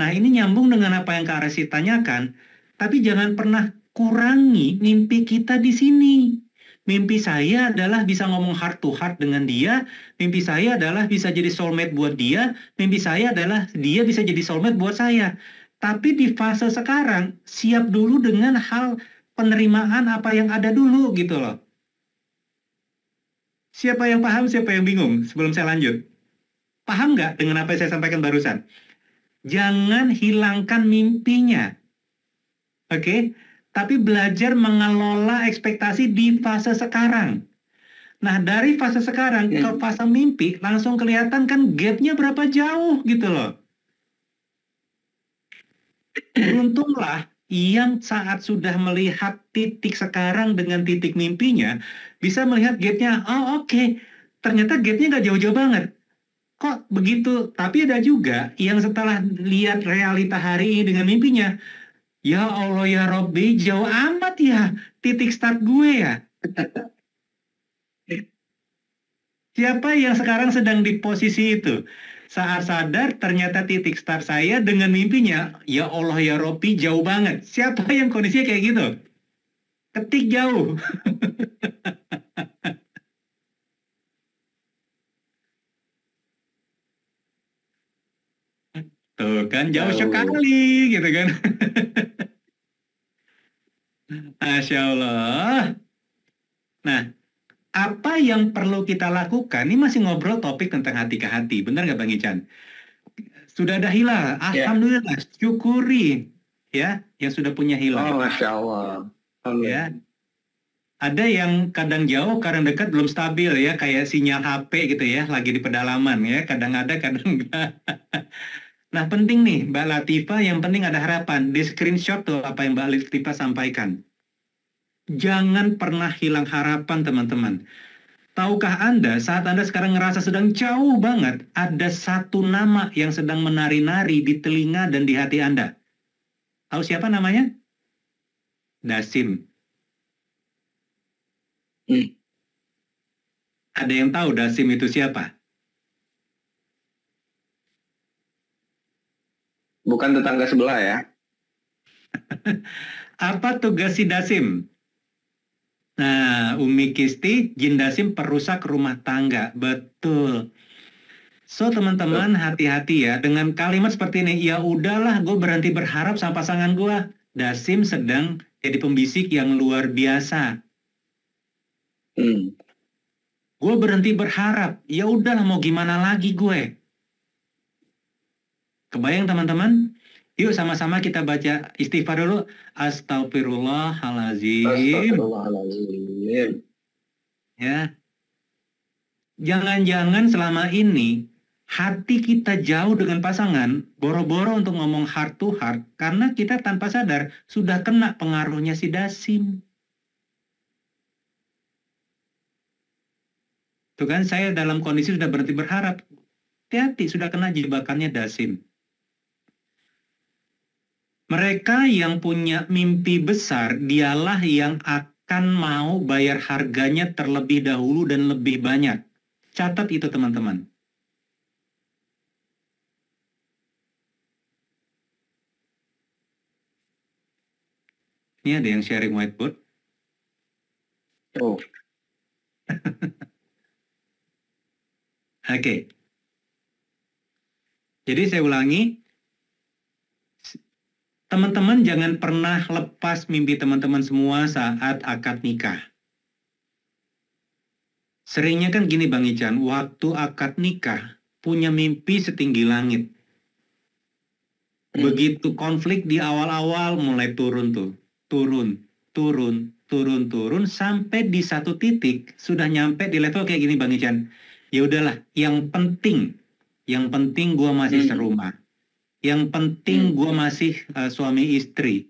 Nah ini nyambung dengan apa yang Kak Resti tanyakan. Tapi jangan pernah kurangi mimpi kita di sini. Mimpi saya adalah bisa ngomong heart to heart dengan dia. Mimpi saya adalah bisa jadi soulmate buat dia. Mimpi saya adalah dia bisa jadi soulmate buat saya. Tapi di fase sekarang, siap dulu dengan hal penerimaan apa yang ada dulu gitu loh. Siapa yang paham, siapa yang bingung sebelum saya lanjut? Paham nggak dengan apa yang saya sampaikan barusan? Jangan hilangkan mimpinya. Oke? Tapi belajar mengelola ekspektasi di fase sekarang. Nah, dari fase sekarang ke fase mimpi, langsung kelihatan kan gapnya berapa jauh gitu loh. Beruntunglah yang saat sudah melihat titik sekarang dengan titik mimpinya, bisa melihat gapnya, oh oke, ternyata gapnya nggak jauh-jauh banget. Kok begitu? Tapi ada juga yang setelah lihat realita hari ini dengan mimpinya, ya Allah ya Robby, jauh amat ya titik start gue ya. Siapa yang sekarang sedang di posisi itu? Saat sadar ternyata titik start saya dengan mimpinya, ya Allah ya Robby, jauh banget. Siapa yang kondisinya kayak gitu? Ketik jauh. Tuh kan jauh Jauh. sekali gitu kan. Masya Allah. Nah, apa yang perlu kita lakukan? Ini masih ngobrol topik tentang hati ke hati. Benar nggak Bang Ican? Sudah ada hilal. Ya. Alhamdulillah. Syukuri. Ya, yang sudah punya Oh, hilal. Masya Allah. Amin. Ya, ada yang kadang jauh, kadang dekat belum stabil ya, kayak sinyal HP gitu ya, lagi di pedalaman ya, kadang ada, kadang enggak. Nah, penting nih, Mbak Latifah, yang penting ada harapan. Di screenshot tuh apa yang Mbak Latifah sampaikan. Jangan pernah hilang harapan, teman-teman. Tahukah Anda, saat Anda sekarang ngerasa sedang jauh banget, ada satu nama yang sedang menari-nari di telinga dan di hati Anda. Tahu siapa namanya? Dasim. Hmm. Ada yang tahu Dasim itu siapa? Bukan tetangga sebelah ya. Apa tugas si Dasim? Nah, Umi Kisti, Jin Dasim perusak rumah tangga. Betul. So, teman-teman, Tuh. hati-hati ya. Dengan kalimat seperti ini, ya udahlah, gue berhenti berharap sama pasangan gue. Dasim sedang jadi pembisik yang luar biasa. Hmm. Gue berhenti berharap. Ya udahlah, mau gimana lagi gue? Kebayang, teman-teman? Yuk sama-sama kita baca istighfar dulu. Astagfirullahalazim. Astagfirullahaladzim. Ya, jangan-jangan selama ini hati kita jauh dengan pasangan, boro-boro untuk ngomong heart to heart, karena kita tanpa sadar sudah kena pengaruhnya si Dasim. Tuh kan saya dalam kondisi sudah berhenti berharap. Hati-hati sudah kena jebakannya Dasim. Mereka yang punya mimpi besar, dialah yang akan mau bayar harganya terlebih dahulu dan lebih banyak. Catat itu teman-teman. Ini ada yang sharing whiteboard. Oh. Oke. Jadi saya ulangi, teman-teman jangan pernah lepas mimpi teman-teman semua saat akad nikah. Seringnya kan gini Bang Ican, waktu akad nikah punya mimpi setinggi langit. Begitu konflik di awal-awal mulai turun tuh. Turun, turun, turun, turun, sampai di satu titik sudah nyampe di level kayak gini Bang Ican. Ya udahlah, yang penting gue masih serumah. Yang penting gue masih suami istri.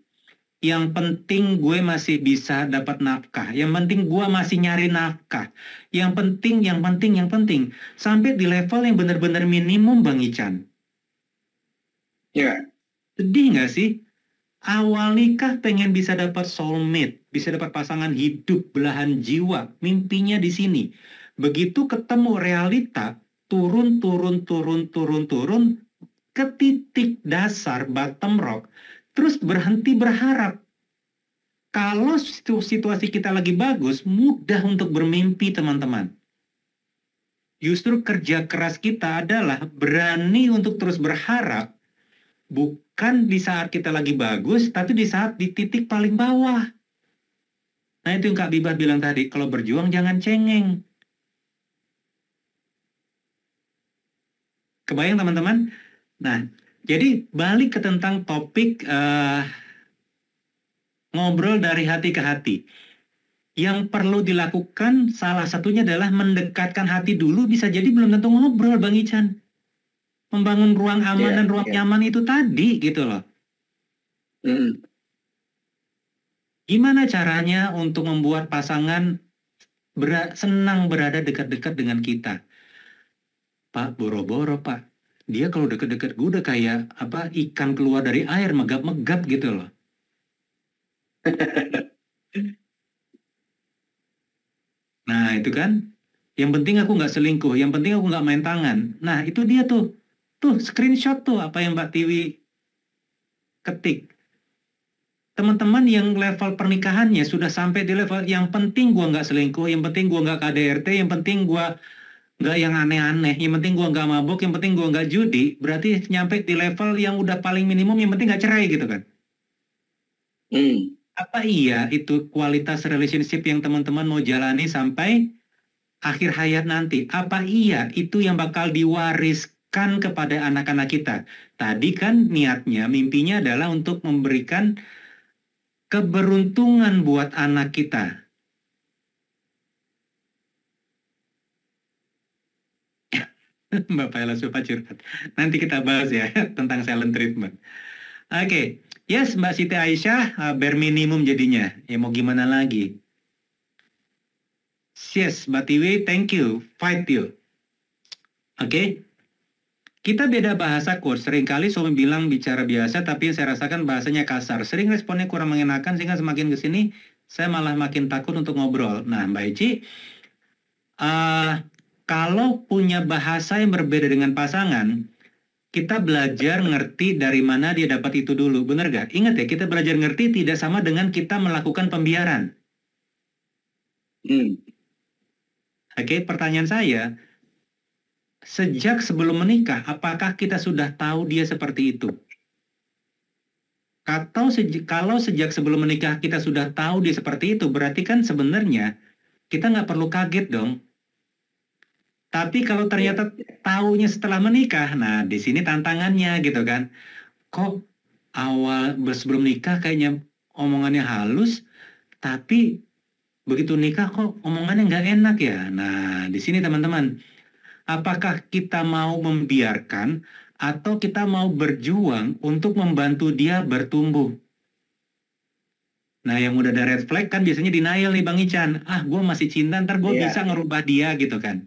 Yang penting gue masih bisa dapat nafkah. Yang penting gue masih nyari nafkah. Yang penting. Sampai di level yang benar-benar minimum Bang Ican. Ya. Sedih nggak sih? Awal nikah pengen bisa dapat soulmate. Bisa dapat pasangan hidup, belahan jiwa. Mimpinya di sini. Begitu ketemu realita, turun, ke titik dasar bottom rock, terus berhenti berharap. Kalau situasi kita lagi bagus, mudah untuk bermimpi teman-teman. Justru kerja keras kita adalah berani untuk terus berharap, bukan di saat kita lagi bagus, tapi di saat di titik paling bawah. Nah itu yang Kak Bibah bilang tadi, kalau berjuang jangan cengeng. Kebayang teman-teman? Nah, jadi balik ke tentang topik ngobrol dari hati ke hati. Yang perlu dilakukan salah satunya adalah mendekatkan hati dulu, bisa jadi belum tentu ngobrol Bang Ican. Membangun ruang aman dan ruang nyaman itu tadi gitu loh. Gimana caranya untuk membuat pasangan senang berada dekat-dekat dengan kita? Pak, boro-boro Pak. Dia kalau dekat-dekat gue udah kayak apa ikan keluar dari air, megap-megap gitu loh. Nah itu kan, yang penting aku nggak selingkuh, yang penting aku nggak main tangan. Nah itu dia tuh screenshot tuh apa yang Mbak Tiwi ketik. Teman-teman yang level pernikahannya sudah sampai di level yang penting gua nggak selingkuh, yang penting gua nggak KDRT, yang penting gua nggak yang aneh-aneh. Yang penting gua nggak mabuk, yang penting gua nggak judi. Berarti nyampe di level yang udah paling minimum, yang penting nggak cerai gitu kan? Hmm. Apa iya itu kualitas relationship yang teman-teman mau jalani sampai akhir hayat nanti? Apa iya itu yang bakal diwariskan kepada anak-anak kita? Tadi kan niatnya, mimpinya adalah untuk memberikan keberuntungan buat anak kita. Bapak Ella Supa curhat. Nanti kita bahas ya tentang silent treatment. Oke, yes Mbak Siti Aisyah, bare minimum jadinya. Ya mau gimana lagi? Yes, Mbak Tiwi, thank you. Fight you. Oke, kita beda bahasa coach. Seringkali suami bilang bicara biasa, tapi saya rasakan bahasanya kasar. Sering responnya kurang mengenakan, sehingga semakin ke sini, saya malah makin takut untuk ngobrol. Nah, Mbak Eci, kalau punya bahasa yang berbeda dengan pasangan, kita belajar ngerti dari mana dia dapat itu dulu. Benar gak? Ingat ya, kita belajar ngerti tidak sama dengan kita melakukan pembiaran. Oke, pertanyaan saya, sejak sebelum menikah, apakah kita sudah tahu dia seperti itu? Kalau sejak sebelum menikah kita sudah tahu dia seperti itu, berarti kan sebenarnya kita nggak perlu kaget dong. Tapi kalau ternyata tahunya setelah menikah, nah di sini tantangannya gitu kan. Kok sebelum nikah kayaknya omongannya halus, tapi begitu nikah kok omongannya nggak enak ya. Nah di sini teman-teman, apakah kita mau membiarkan atau kita mau berjuang untuk membantu dia bertumbuh? Nah, yang udah ada red flag kan biasanya denial nih Bang Ican. Ah, gue masih cinta, ntar gue bisa ngerubah dia gitu kan.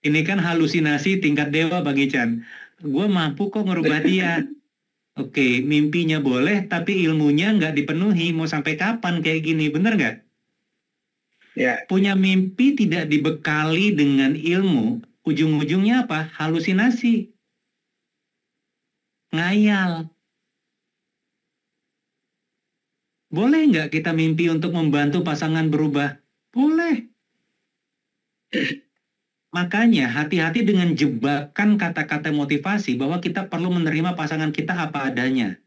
Ini kan halusinasi tingkat dewa Bang Ican. Gue mampu kok ngerubah dia. Oke, mimpinya boleh, tapi ilmunya nggak dipenuhi. Mau sampai kapan kayak gini, bener nggak? Punya mimpi tidak dibekali dengan ilmu, ujung-ujungnya apa? Halusinasi. Ngayal. Boleh nggak kita mimpi untuk membantu pasangan berubah? Boleh. Makanya hati-hati dengan jebakan kata-kata motivasi bahwa kita perlu menerima pasangan kita apa adanya.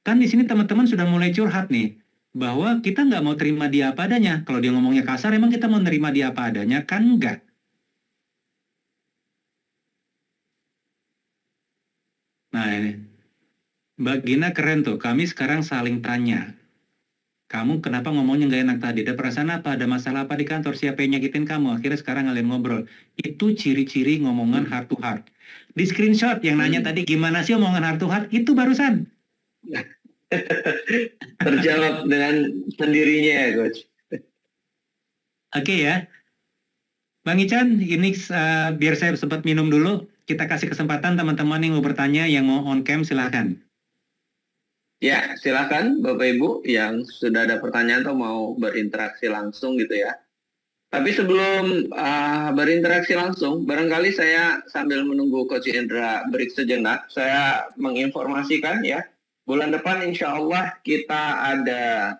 Kan di sini teman-teman sudah mulai curhat nih, bahwa kita nggak mau terima dia apa adanya. Kalau dia ngomongnya kasar, emang kita mau nerima dia apa adanya? Kan enggak. Nah, ini. Mbak Gina keren tuh, kami sekarang saling tanya. Kamu kenapa ngomongnya nggak enak tadi? Ada perasaan apa? Ada masalah apa di kantor? Siapa yang nyakitin kamu? Akhirnya sekarang kalian ngobrol. Itu ciri-ciri ngomongan heart to heart. Di screenshot yang nanya tadi gimana sih omongan heart to heart? Itu barusan. Terjawab dengan sendirinya ya Coach. Oke ya. Bang Ican, ini biar saya sempat minum dulu. Kita kasih kesempatan teman-teman yang mau bertanya, yang mau on cam silahkan. Ya, silakan Bapak Ibu yang sudah ada pertanyaan atau mau berinteraksi langsung gitu ya. Tapi sebelum berinteraksi langsung, barangkali saya sambil menunggu Coach Indra break sejenak, saya menginformasikan ya, bulan depan insya Allah kita ada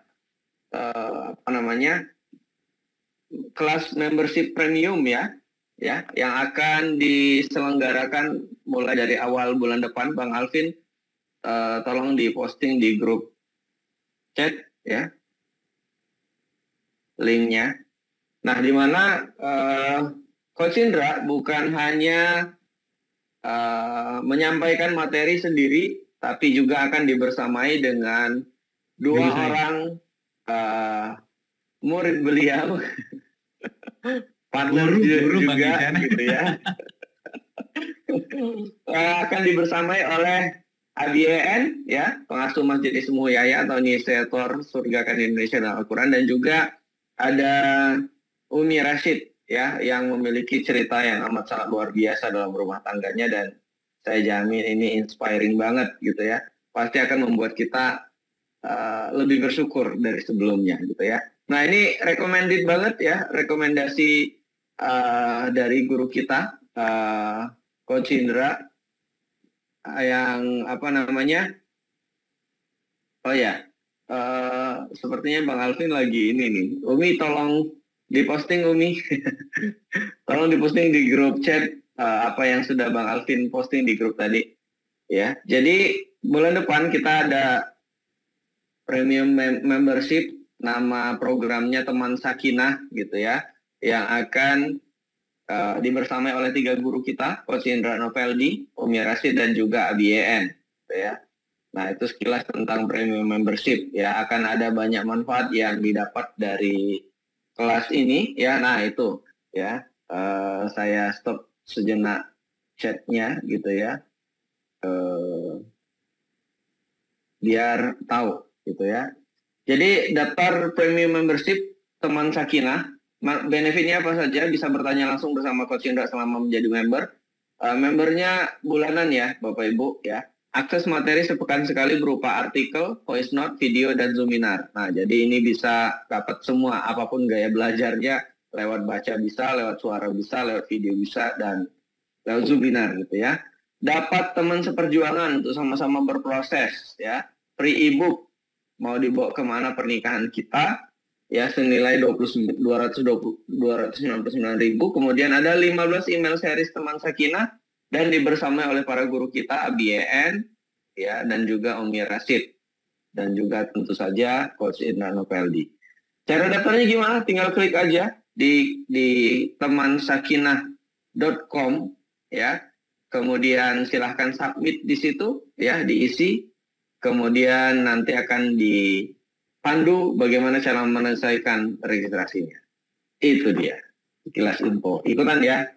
kelas membership premium ya, yang akan diselenggarakan mulai dari awal bulan depan, Bang Alvin. Tolong diposting di grup chat ya linknya. Nah, di mana Coach Indra bukan hanya menyampaikan materi sendiri, tapi juga akan dibersamai dengan dua orang murid beliau, partner guru juga gitu ya. Akan dibersamai oleh ABN ya, pengasuh Masjid Ismu Yaya atau inisiator Surgakan Indonesia dan Al-Quran, dan juga ada Umi Rashid ya yang memiliki cerita yang amat sangat luar biasa dalam rumah tangganya, dan saya jamin ini inspiring banget gitu ya. Pasti akan membuat kita lebih bersyukur dari sebelumnya gitu ya. Nah, ini recommended banget ya, rekomendasi dari guru kita Coach Indra yang sepertinya Bang Alvin lagi ini nih. Umi tolong diposting Umi. Tolong diposting di grup chat apa yang sudah Bang Alvin posting di grup tadi. Ya, jadi bulan depan kita ada premium membership, nama programnya Teman Sakinah gitu ya, yang akan dibersamai oleh 3 guru kita, Coach Indra Noveldi, Umi Rashid, dan juga ABN gitu ya. Nah, itu sekilas tentang premium membership ya, akan ada banyak manfaat yang didapat dari kelas ini ya. Nah, itu ya, saya stop sejenak chatnya gitu ya, biar tahu gitu ya. Jadi daftar premium membership Teman Sakinah, benefitnya apa saja? Bisa bertanya langsung bersama Coach Indra selama menjadi member. Membernya bulanan ya Bapak Ibu ya. Akses materi sepekan sekali berupa artikel, voice note, video, dan Zoominar. Nah, jadi ini bisa dapat semua, apapun gaya belajarnya, lewat baca bisa, lewat suara bisa, lewat video bisa, dan lewat Zoominar gitu ya. Dapat teman seperjuangan untuk sama-sama berproses ya. Free ebook, mau dibawa kemana pernikahan kita, ya senilai 299.000. Kemudian ada 15 email series Teman Sakinah, dan dibersamai oleh para guru kita ABN ya, dan juga Umi Rashid, dan juga tentu saja Coach Indra Noveldi. Cara daftarnya gimana? Tinggal klik aja di temansakinah.com ya. Kemudian silahkan submit di situ ya, diisi. Kemudian nanti akan dipandu bagaimana cara menyelesaikan registrasinya. Itu dia sekilas info. Ikutan ya.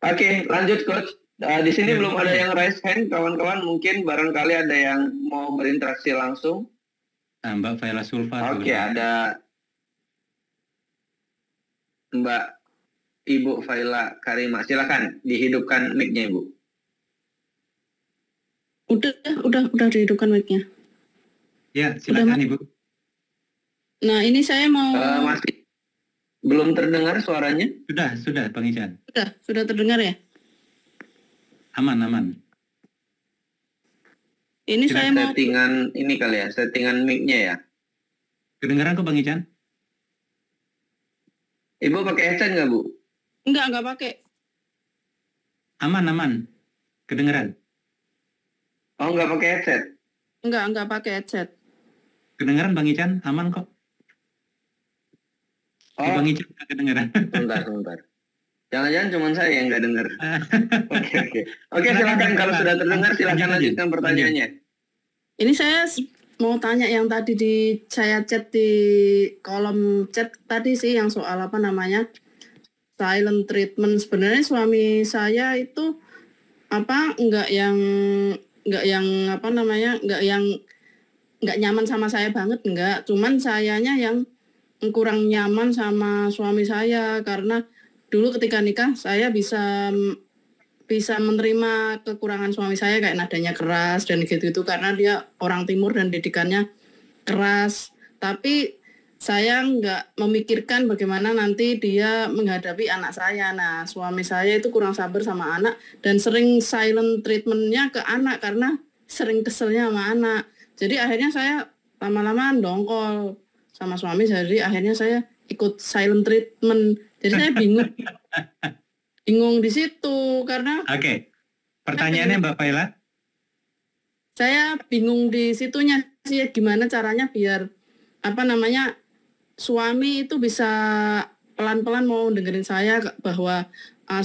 Oke, lanjut Coach. Di sini belum ada yang raise hand, kawan-kawan. Mungkin barangkali ada yang mau berinteraksi langsung. Mbak Faila Sulfa. Oke, ada Mbak Ibu Faila Karimah. Silakan dihidupkan mic-nya, Ibu. Udah dihidupkan mic-nya. Ya, silakan Ibu. Nah, ini saya mau masih belum terdengar suaranya? Sudah, Bang Ican. Sudah terdengar ya? Aman. Ini saya mau settingan ini kali ya, settingan mic-nya ya. Kedengaran kok Bang Ican? Ibu pakai headset nggak, Bu? Enggak pakai. Aman. Kedengaran? Oh, nggak pakai headset? Enggak pakai headset. Kedengaran Bang Ican? Aman kok. Oh, Bang Ican nggak kedengaran. Sebentar. Jangan-jangan cuma saya yang nggak dengar. Oke, silakan kalau sudah terdengar silakan lanjutkan pertanyaannya. Ini saya mau tanya yang tadi saya chat di kolom chat tadi sih, yang soal apa namanya silent treatment. Sebenarnya suami saya itu nggak yang nggak nyaman sama saya banget, nggak. Cuman sayanya yang kurang nyaman sama suami saya, karena dulu ketika nikah saya bisa menerima kekurangan suami saya, kayak nadanya keras dan gitu-gitu, karena dia orang timur dan didikannya keras. Tapi saya nggak memikirkan bagaimana nanti dia menghadapi anak saya. Nah, suami saya itu kurang sabar sama anak dan sering silent treatment-nya ke anak karena sering keselnya sama anak. Jadi akhirnya saya lama-lama dongkol sama suami, jadi akhirnya saya ikut silent treatment. Jadi saya bingung di situ karena. Oke. Pertanyaannya Mbak Faila? Saya bingung di situnya sih, gimana caranya biar suami itu bisa pelan-pelan mau dengerin saya bahwa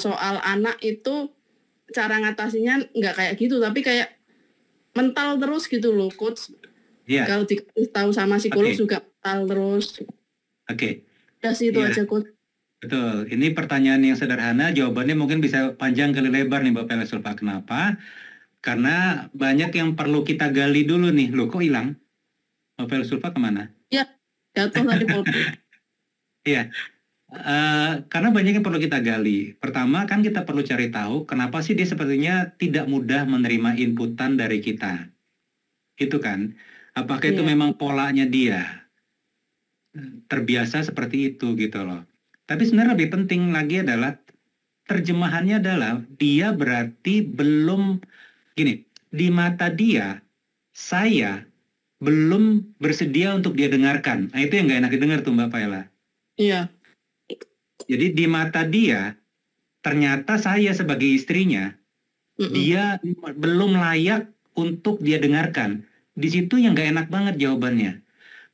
soal anak itu cara ngatasinya nggak kayak gitu, tapi kayak mental terus gitu loh, Coach. Yeah. Kalau dikasih tahu sama psikolog juga mental terus. Oke. Ya sih itu aja, Coach. Betul. Ini pertanyaan yang sederhana, jawabannya mungkin bisa panjang kali lebar nih Mbak Faila Sulfa. Kenapa? Karena banyak yang perlu kita gali dulu nih. Loh, kok hilang? Mbak Faila Sulfa kemana? Ya, jatuh tadi Pak. Iya. Karena banyak yang perlu kita gali. Pertama kan kita perlu cari tahu kenapa sih dia sepertinya tidak mudah menerima inputan dari kita. Itu kan. Apakah itu memang polanya dia? Terbiasa seperti itu gitu loh. Tapi sebenarnya lebih penting lagi adalah terjemahannya adalah dia berarti belum, gini, di mata dia, saya belum bersedia untuk dia dengarkan. Nah, itu yang nggak enak didengar tuh Mbak Paila. Iya. Jadi di mata dia, ternyata saya sebagai istrinya, dia belum layak untuk dia dengarkan. Di situ yang nggak enak banget jawabannya.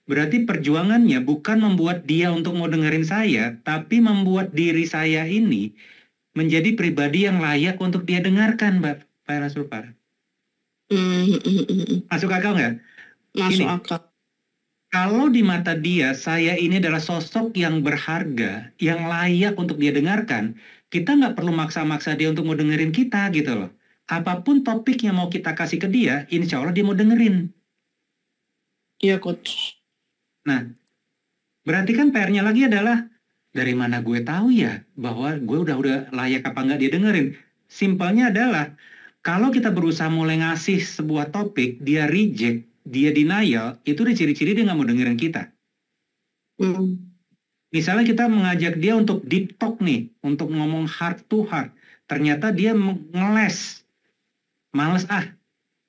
Berarti perjuangannya bukan membuat dia untuk mau dengerin saya, tapi membuat diri saya ini menjadi pribadi yang layak untuk dia dengarkan, Mbak Paila Sulfar. Masuk akal nggak? Masuk Ini, akal. kalau di mata dia, saya ini adalah sosok yang berharga, yang layak untuk dia dengarkan, kita nggak perlu maksa-maksa dia untuk mau dengerin kita gitu loh. Apapun topik yang mau kita kasih ke dia, insya Allah dia mau dengerin. Iya, Coach. Nah, berarti kan PR-nya lagi adalah, dari mana gue tahu ya bahwa gue udah layak apa nggak dia dengerin. Simpelnya adalah, kalau kita berusaha mulai ngasih sebuah topik, dia reject, dia denial, itu udah ciri-ciri dia nggak mau dengerin kita. Misalnya kita mengajak dia untuk deep talk nih, untuk ngomong heart to heart. Ternyata dia ngeles, males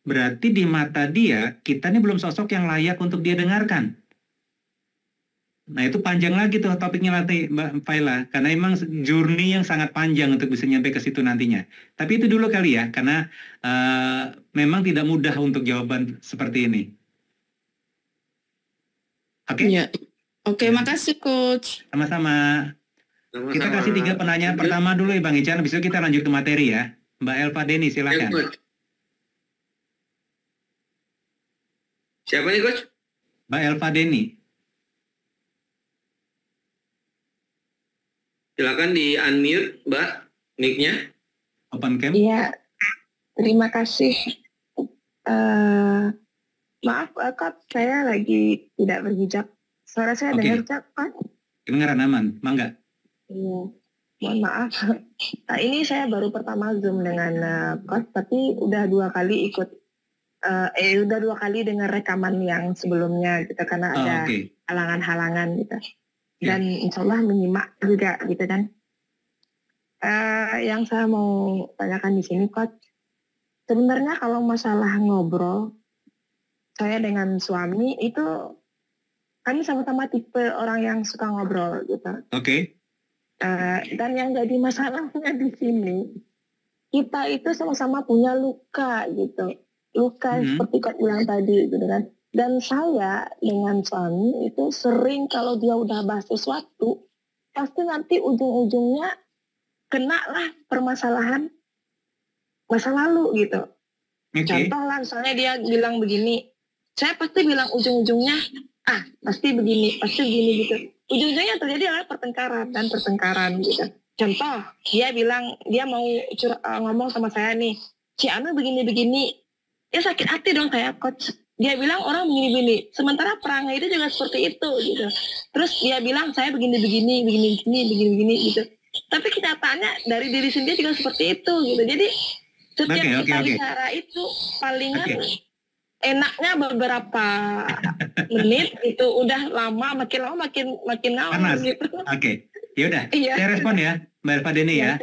berarti di mata dia, kita ini belum sosok yang layak untuk dia dengarkan. Nah itu panjang lagi tuh topiknya nanti Mbak Paila, karena emang journey yang sangat panjang untuk bisa nyampe ke situ nantinya. Tapi itu dulu kali ya, karena memang tidak mudah untuk jawaban seperti ini. Oke? Iya. Oke, makasih Coach. Sama-sama. Kita kasih 3 penanya pertama dulu ya Bang Ican, habis itu kita lanjut ke materi ya. Mbak Elva Deni, silakan. Siapa nih Coach? Mbak Elva Deni. Silakan di unmute, Mbak, mic-nya. Open cam. Iya, terima kasih. Maaf, Kak, saya lagi tidak berhijab. Suara saya dengar, Kak? Kedengaran aman, mangga. Iya, mohon maaf. Ini saya baru pertama Zoom dengan Kak, tapi udah 2 kali ikut, udah 2 kali dengar rekaman yang sebelumnya gitu, karena ada halangan-halangan gitu. Dan insya Allah menyimak juga gitu kan. Yang saya mau tanyakan di sini Coach, sebenarnya kalau masalah ngobrol, saya dengan suami itu kami sama-sama tipe orang yang suka ngobrol gitu. Dan yang jadi masalahnya di sini, kita itu sama-sama punya luka gitu. Luka seperti Coach bilang tadi gitu kan. Dan saya dengan suami itu sering kalau dia udah bahas sesuatu, pasti nanti ujung-ujungnya kena lah permasalahan masa lalu gitu. Contoh lah, misalnya dia bilang begini, saya pasti bilang ujung-ujungnya, pasti begini gitu. Ujung-ujungnya terjadi adalah pertengkaran gitu. Contoh, dia bilang, dia mau ngomong sama saya nih, si Anu begini-begini, ya sakit hati dong saya Coach. Dia bilang orang begini-begini, sementara perangnya itu juga seperti itu gitu. Terus dia bilang saya begini-begini gitu. Tapi kenyataannya dari diri sendiri juga seperti itu gitu. Jadi setiap kita bicara itu palingan enaknya beberapa menit itu udah lama, makin lama makin ngawur gitu. Yaudah, saya respon ya Mbak Elva Deni ya.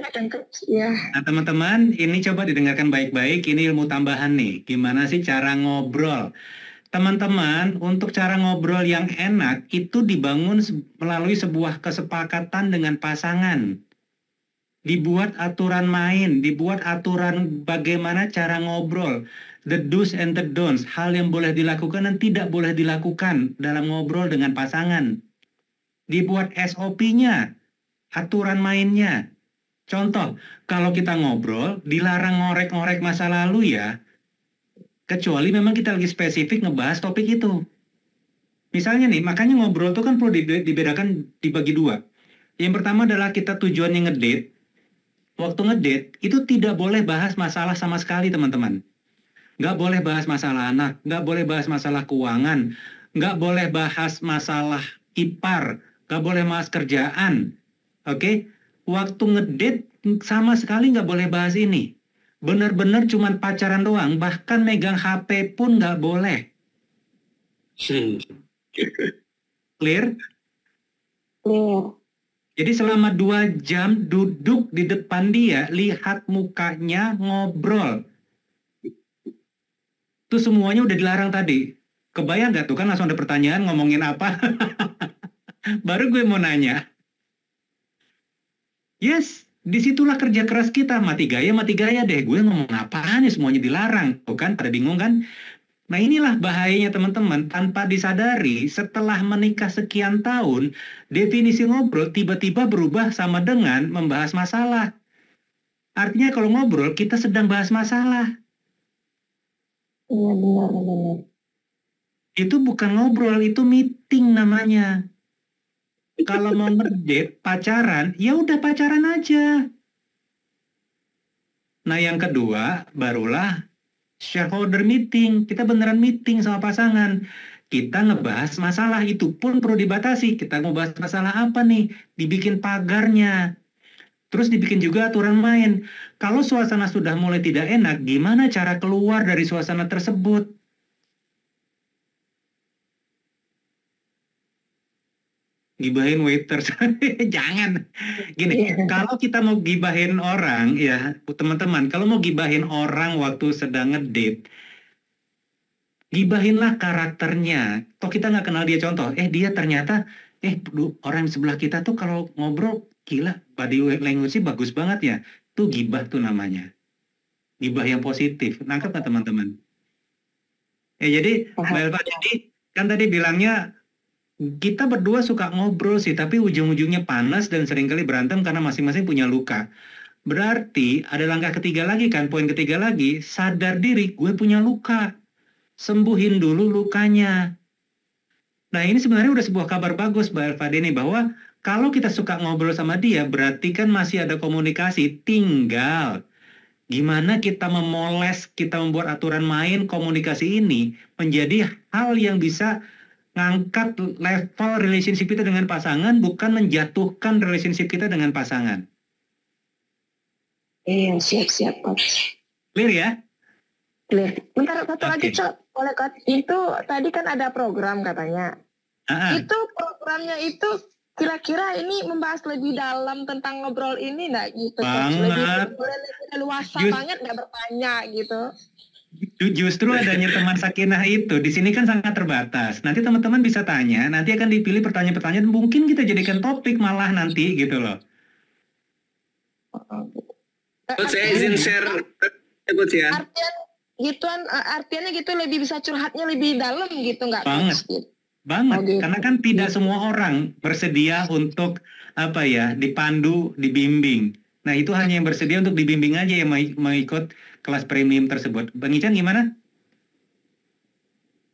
Nah teman-teman, ini coba didengarkan baik-baik, ini ilmu tambahan nih. Gimana sih cara ngobrol? Teman-teman, untuk cara ngobrol yang enak itu dibangun melalui sebuah kesepakatan dengan pasangan. Dibuat aturan main, dibuat aturan bagaimana cara ngobrol. The do's and the don'ts, hal yang boleh dilakukan dan tidak boleh dilakukan dalam ngobrol dengan pasangan. Dibuat SOP-nya, aturan mainnya. Contoh, kalau kita ngobrol, dilarang ngorek-ngorek masa lalu ya, kecuali memang kita lagi spesifik ngebahas topik itu. Misalnya nih, makanya ngobrol itu kan perlu dibedakan, dibagi 2. Yang pertama adalah kita tujuannya ngedate. Waktu ngedate, itu tidak boleh bahas masalah sama sekali teman-teman. Nggak boleh bahas masalah anak, nggak boleh bahas masalah keuangan, nggak boleh bahas masalah ipar, nggak boleh bahas kerjaan. Waktu ngedate sama sekali nggak boleh bahas ini. Benar-benar cuma pacaran doang, bahkan megang HP pun nggak boleh. Clear? Clear. Jadi selama 2 jam duduk di depan dia, lihat mukanya, ngobrol. Itu semuanya udah dilarang tadi. Kebayang nggak tuh kan langsung ada pertanyaan ngomongin apa? Baru gue mau nanya. Yes, disitulah kerja keras kita. Mati gaya deh. Gue ngomong apaan ya, semuanya dilarang. Tuh kan, pada bingung kan? Nah inilah bahayanya teman-teman. Tanpa disadari, setelah menikah sekian tahun, definisi ngobrol tiba-tiba berubah sama dengan membahas masalah. Artinya kalau ngobrol, kita sedang bahas masalah. Iya, benar. Itu bukan ngobrol, itu meeting namanya. Kalau mau ngedate, pacaran, ya udah pacaran aja. Nah yang kedua, barulah shareholder meeting. Kita beneran meeting sama pasangan. Kita ngebahas masalah, itu pun perlu dibatasi. Kita mau bahas masalah apa nih? Dibikin pagarnya. Terus dibikin juga aturan main. Kalau suasana sudah mulai tidak enak, gimana cara keluar dari suasana tersebut? Gibahin waiters. Jangan. Gini, kalau kita mau gibahin orang, ya teman-teman, kalau mau gibahin orang waktu sedang ngedate, gibahinlah karakternya. Toh kita nggak kenal dia, contoh. Dia ternyata, orang di sebelah kita tuh kalau ngobrol, gila, body language-nya bagus banget ya. Tuh gibah tuh namanya. Gibah yang positif. Nangkep nggak teman-teman? Jadi, Mbak Elva, jadi kan tadi bilangnya, kita berdua suka ngobrol sih, tapi ujung-ujungnya panas dan seringkali berantem karena masing-masing punya luka. Berarti ada langkah ketiga lagi kan, poin ketiga lagi, sadar diri gue punya luka. Sembuhin dulu lukanya. Nah ini sebenarnya udah sebuah kabar bagus Mbak Elva Deni, bahwa kalau kita suka ngobrol sama dia, berarti kan masih ada komunikasi. Tinggal gimana kita memoles, kita membuat aturan main komunikasi ini menjadi hal yang bisa ngangkat level relationship kita dengan pasangan, bukan menjatuhkan relationship kita dengan pasangan. Iya, siap Coach. Clear ya? Clear. Bentar, satu lagi boleh Coach. Itu tadi kan ada program katanya. Itu programnya itu kira-kira ini membahas lebih dalam tentang ngobrol ini nggak gitu? Banget. Lebih luasa banget nggak bertanya gitu? Justru adanya teman Sakinah itu di sini kan sangat terbatas. Nanti teman-teman bisa tanya, nanti akan dipilih pertanyaan-pertanyaan, mungkin kita jadikan topik malah nanti gitu loh. Saya izin share ya. Artiannya gitu lebih bisa curhatnya lebih dalam gitu nggak? Banget. Karena kan tidak semua orang bersedia untuk dipandu, dibimbing. Nah itu hanya yang bersedia untuk dibimbing aja yang mau ikut kelas premium tersebut. Bang Ican gimana?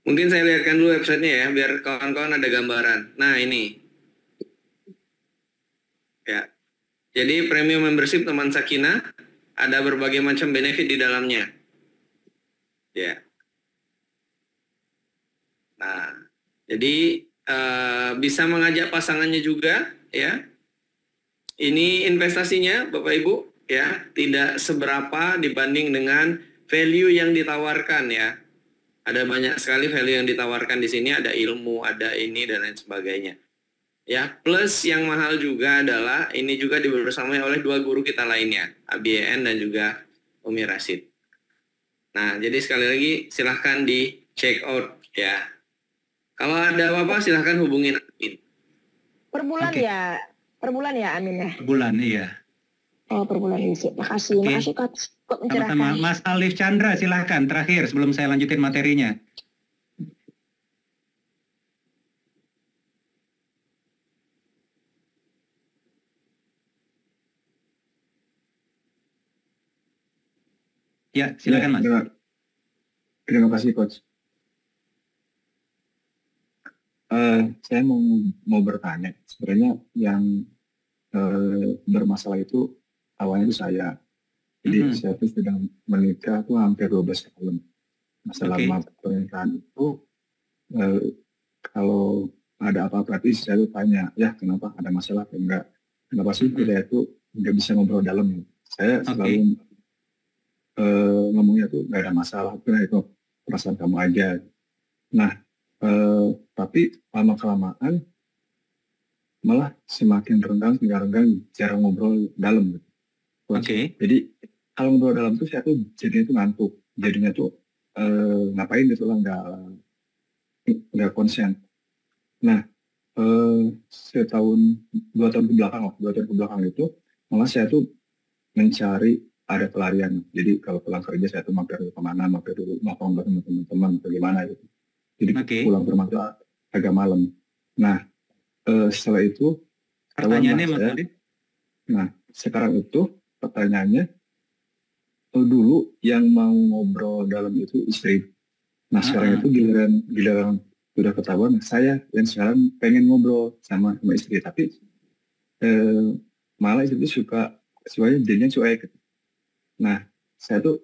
Mungkin saya lihatkan dulu websitenya ya, biar kawan-kawan ada gambaran. Nah ini. Ya. Jadi premium membership teman Sakinah, ada berbagai macam benefit di dalamnya. Ya. Nah, jadi bisa mengajak pasangannya juga, ya. Ini investasinya, Bapak Ibu, ya, tidak seberapa dibanding dengan value yang ditawarkan ya. Ada banyak sekali value yang ditawarkan di sini, ada ilmu, ada ini dan lain sebagainya. Ya, plus yang mahal juga adalah ini juga dibersamai oleh dua guru kita lainnya, ABN dan juga Umi Rasid. Nah, jadi sekali lagi silahkan di check out ya. Kalau ada apa-apa silahkan hubungin Amin. Per bulan ya? Per bulan ya Amin ya? Per bulan, iya. Oh, per bulan isi. Makasih Coach. Kok mencerahkan. Sama-sama. Mas Alif Chandra silahkan terakhir sebelum saya lanjutin materinya. Ya, silakan Mas. Terima kasih Coach. Saya mau bertanya, sebenarnya yang bermasalah itu awalnya itu saya. Jadi saya tuh sudah menikah tuh hampir 12 tahun. Masalah pernikahan itu kalau ada apa-apa berarti saya tuh tanya, ya kenapa ada masalah atau enggak? Kenapa sih kita itu nggak bisa ngobrol dalam? Saya selalu ngomongnya tuh nggak ada masalah, itu perasaan kamu aja. Nah, tapi lama-kelamaan malah semakin renggang jarang ngobrol dalam gitu. Jadi kalau ngobrol dalam tuh saya tuh jadinya tuh ngantuk, jadinya tuh ngapain gitu lah, nggak konsen. Nah, setahun 2 tahun ke belakang lah, 2 tahun ke belakang itu malah saya tuh mencari ada pelarian. Jadi kalau pulang kerja saya tuh mampir kemana, mampir dulu nongkrong sama teman-teman, bagaimana gitu. Jadi pulang ke rumah tuh agak malam. Nah, setelah itu Pertanyaannya Mas saya, Alif? nah sekarang itu pertanyaannya, dulu yang mau ngobrol dalam itu istri. Nah sekarang itu giliran sudah ketahuan saya yang sekarang pengen ngobrol sama istri, tapi malah istri itu sukanya jadinya cuek. Nah saya tuh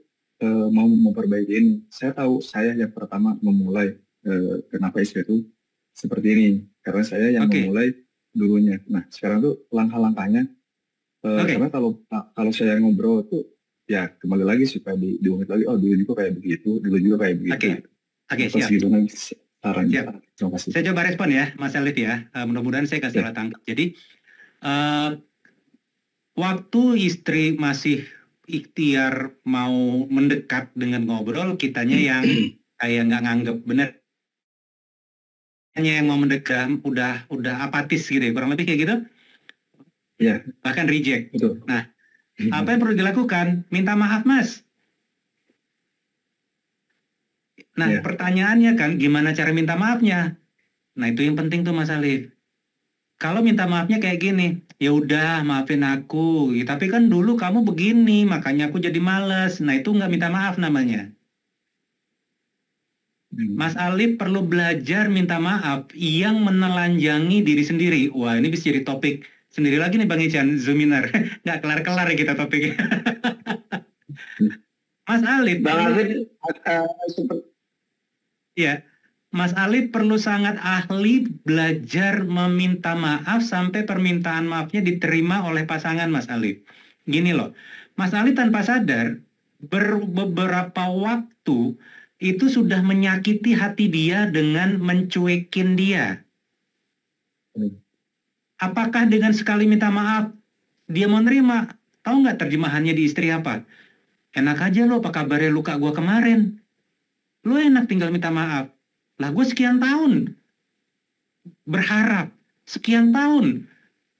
mau memperbaiki ini. Saya tahu saya yang pertama memulai kenapa istri itu seperti ini, karena saya yang memulai dulunya. Nah sekarang tuh langkah-langkahnya, karena kalau saya ngobrol tuh ya kembali lagi supaya diungkit lagi, oh dulu juga kayak begitu, dulu juga kayak begitu. Oke, siap. Siap. Saya coba respon ya, Mas Alif ya. Mudah-mudahan saya kasih salah tangkap. Jadi, waktu istri masih ikhtiar mau mendekat dengan ngobrol, kitanya yang kayak nggak nganggep bener. Hanya yang mau mendekat udah apatis gitu ya, kurang lebih kayak gitu. Iya. Bahkan reject. Betul. Nah, apa yang perlu dilakukan? Minta maaf, Mas. Nah, pertanyaannya kan gimana cara minta maafnya? Nah, itu yang penting tuh Mas Alif. Kalau minta maafnya kayak gini, ya udah maafin aku, tapi kan dulu kamu begini, makanya aku jadi males. Nah, itu nggak minta maaf namanya. Mas Alif perlu belajar minta maaf yang menelanjangi diri sendiri. Wah, ini bisa jadi topik sendiri lagi nih Bang Ican, Zoominar. Nggak kelar-kelar ya kita topiknya. Mas Alif, Bang Alif, ya, Mas Alif perlu sangat ahli belajar meminta maaf sampai permintaan maafnya diterima oleh pasangan Mas Alif. Gini loh, Mas Alif tanpa sadar beberapa waktu itu sudah menyakiti hati dia dengan mencuekin dia. Apakah dengan sekali minta maaf dia mau nerima? Tahu nggak terjemahannya di istri apa? Enak aja lo, apa kabarnya luka gua kemarin? Lo enak tinggal minta maaf. Lah gue sekian tahun berharap, sekian tahun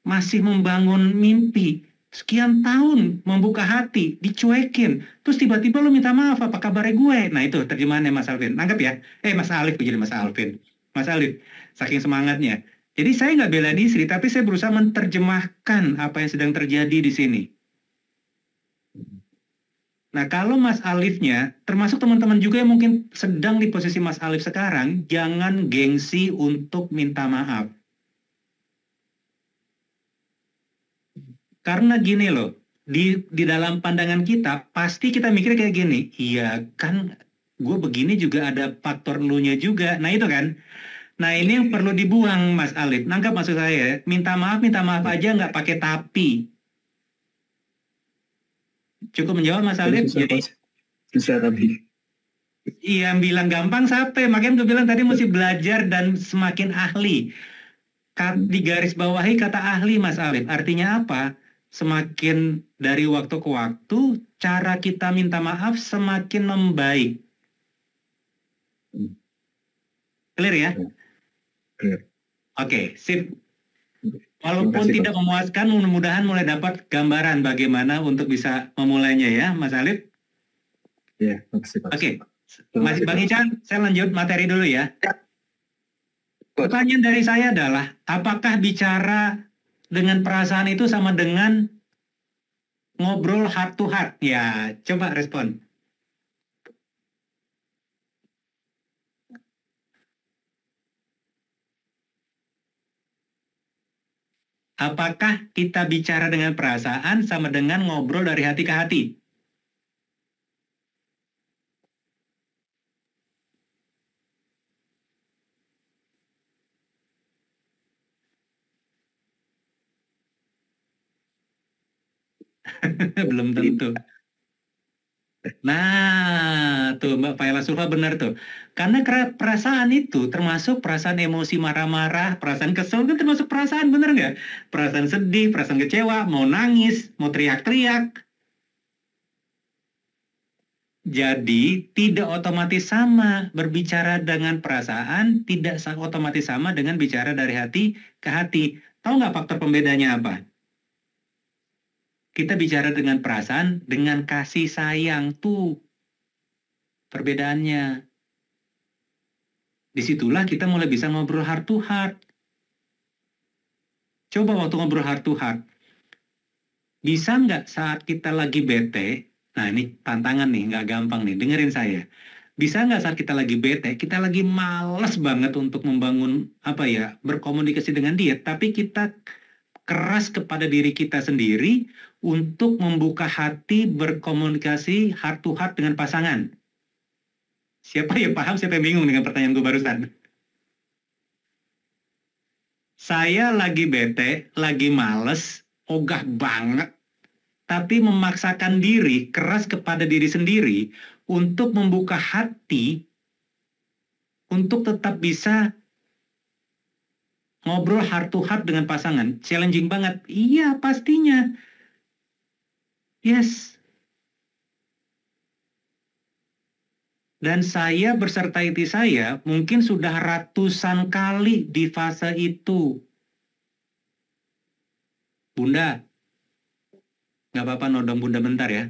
masih membangun mimpi, sekian tahun membuka hati, dicuekin. Terus tiba-tiba lo minta maaf, apa kabarnya gue? Nah itu terjemahannya Mas Alvin. Nanggap ya? Mas Alif, jadi Mas Alvin. Mas Alif, saking semangatnya. Jadi saya nggak belain istri, tapi saya berusaha menerjemahkan apa yang sedang terjadi di sini. Nah, kalau Mas Alifnya, termasuk teman-teman juga yang mungkin sedang di posisi Mas Alif sekarang, jangan gengsi untuk minta maaf. Karena gini loh, di dalam pandangan kita, pasti kita mikir kayak gini, iya kan gue begini juga ada faktor elunya juga. Nah itu kan, nah ini yang perlu dibuang Mas Alif. Nangkap maksud saya, minta maaf aja nggak pakai tapi. Cukup menjawab Mas Alif. Bisa tapi. Iya, bilang gampang sampai. Makanya gue bilang tadi mesti belajar dan semakin ahli. Di garis bawahi kata ahli Mas Alif. Artinya apa? Semakin dari waktu ke waktu, cara kita minta maaf semakin membaik. Clear ya? Clear. Oke, sip. Walaupun tidak memuaskan, mudah-mudahan mulai dapat gambaran bagaimana untuk bisa memulainya ya, Mas Alif. Iya, makasih Pak. Oke, Mas Bang Ican, saya lanjut materi dulu ya. Pertanyaan dari saya adalah, apakah bicara dengan perasaan itu sama dengan ngobrol heart to heart? Ya, coba respon. Apakah kita bicara dengan perasaan sama dengan ngobrol dari hati ke hati? Belum tentu. Nah, tuh Mbak Faila Sulfa benar tuh. Karena perasaan itu termasuk perasaan emosi marah-marah, perasaan kesel kan termasuk perasaan, bener nggak? Perasaan sedih, perasaan kecewa, mau nangis, mau teriak-teriak. Jadi tidak otomatis sama berbicara dengan perasaan, tidak otomatis sama dengan bicara dari hati ke hati. Tahu nggak faktor pembedanya apa? Kita bicara dengan perasaan, dengan kasih sayang tuh perbedaannya. Disitulah kita mulai bisa ngobrol heart to heart. Coba waktu ngobrol heart to heart, bisa nggak saat kita lagi bete, nah ini tantangan nih, nggak gampang nih, dengerin saya. Bisa nggak saat kita lagi bete, kita lagi malas banget untuk membangun, berkomunikasi dengan dia, tapi kita keras kepada diri kita sendiri untuk membuka hati berkomunikasi heart to heart dengan pasangan. Siapa yang paham, siapa yang bingung dengan pertanyaan gue barusan? Saya lagi bete, lagi males, ogah banget, tapi memaksakan diri keras kepada diri sendiri untuk membuka hati untuk tetap bisa ngobrol heart to heart dengan pasangan. Challenging banget. Iya, pastinya. Yes. Dan saya berserta istri saya mungkin sudah ratusan kali di fase itu. Bunda, nggak apa-apa nodong Bunda bentar ya.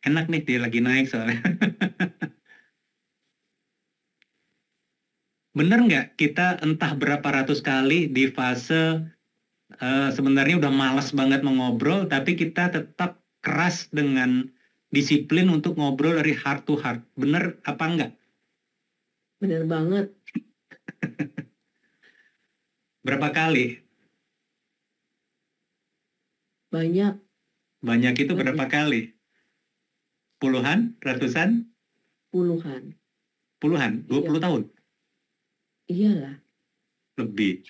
Enak nih, dia lagi naik soalnya. Bener nggak kita entah berapa ratus kali di fase sebenarnya udah malas banget mengobrol, tapi kita tetap keras dengan disiplin untuk ngobrol dari heart to heart. Bener apa enggak? Bener banget. Berapa kali? Banyak. Banyak itu berapa kali? Puluhan? Ratusan? Puluhan. Puluhan? 20 tahun? Iyalah. Lebih.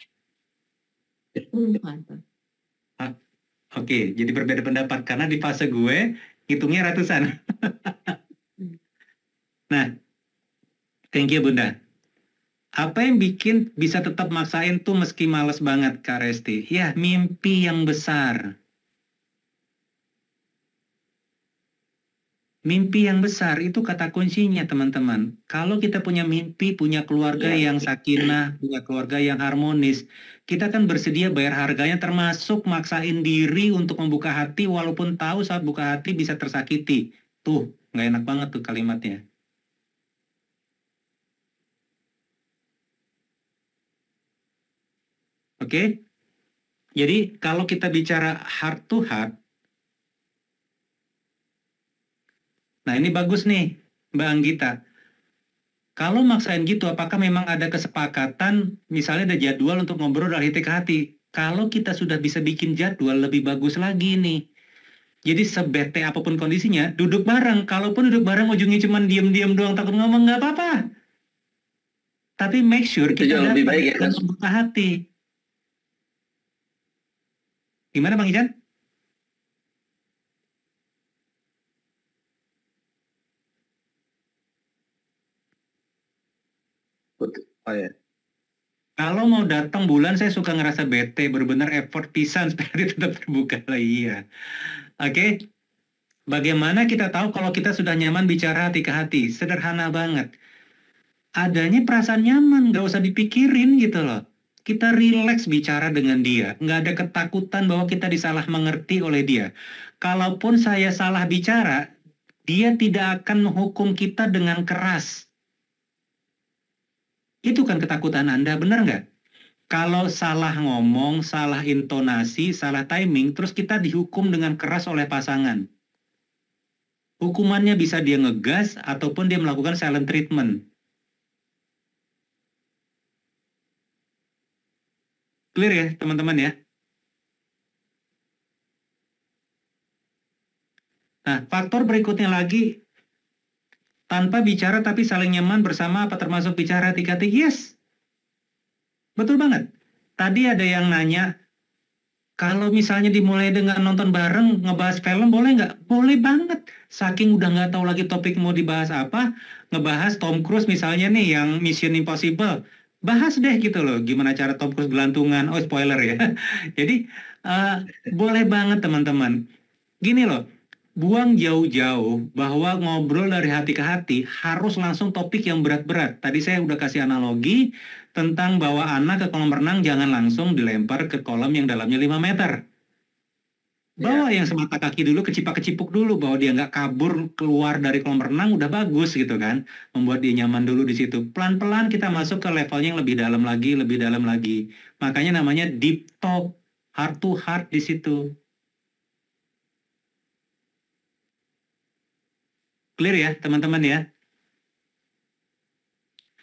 Puluhan. Oke, jadi berbeda pendapat. Karena di fase gue, hitungnya ratusan. Nah, thank you Bunda. Apa yang bikin bisa tetap maksain tuh meski males banget Kak Resti? Ya, mimpi yang besar. Mimpi yang besar itu kata kuncinya teman-teman. Kalau kita punya mimpi, punya keluarga yang sakinah, punya keluarga yang harmonis, kita kan bersedia bayar harganya termasuk maksain diri untuk membuka hati walaupun tahu saat buka hati bisa tersakiti. Tuh, nggak enak banget tuh kalimatnya. Oke? Jadi kalau kita bicara heart to heart, nah ini bagus nih, Mbak Anggita. Kalau maksain gitu, apakah memang ada kesepakatan, misalnya ada jadwal untuk ngobrol dari hati ke hati? Kalau kita sudah bisa bikin jadwal, lebih bagus lagi nih. Jadi sebete apapun kondisinya, duduk bareng. Kalaupun duduk bareng ujungnya cuma diam-diam doang, takut ngomong, nggak apa-apa. Tapi make sure kita lebih baik ya, membuka hati. Gimana Bang Ijan? Oh ya. Kalau mau datang bulan saya suka ngerasa bete, benar-benar effort pisan supaya tetap terbuka lah iya. Oke. Bagaimana kita tahu kalau kita sudah nyaman bicara hati ke hati? Sederhana banget. Adanya perasaan nyaman, nggak usah dipikirin gitu loh. Kita rileks bicara dengan dia, nggak ada ketakutan bahwa kita disalah mengerti oleh dia. Kalaupun saya salah bicara, dia tidak akan menghukum kita dengan keras. Itu kan ketakutan Anda, benar nggak? Kalau salah ngomong, salah intonasi, salah timing, terus kita dihukum dengan keras oleh pasangan. Hukumannya bisa dia ngegas, ataupun dia melakukan silent treatment. Clear ya, teman-teman ya? Nah, faktor berikutnya lagi, tanpa bicara tapi saling nyaman bersama apa termasuk bicara hati ke hati? Yes. Betul banget. Tadi ada yang nanya, kalau misalnya dimulai dengan nonton bareng, ngebahas film, boleh nggak? Boleh banget. Saking udah nggak tahu lagi topik mau dibahas apa, ngebahas Tom Cruise misalnya nih yang Mission Impossible. Bahas deh gitu loh, gimana cara Tom Cruise gelantungan. Oh, spoiler ya. Jadi, boleh banget teman-teman. Gini loh, buang jauh-jauh bahwa ngobrol dari hati ke hati harus langsung topik yang berat-berat. Tadi saya udah kasih analogi tentang bawa anak ke kolam renang, jangan langsung dilempar ke kolam yang dalamnya 5 meter. Bawa yang semata kaki dulu, kecipak-kecipuk dulu, bahwa dia nggak kabur keluar dari kolam renang, udah bagus gitu kan. Membuat dia nyaman dulu di situ. Pelan-pelan kita masuk ke levelnya yang lebih dalam lagi, lebih dalam lagi. Makanya namanya deep talk, heart to heart di situ. Clear ya teman-teman ya?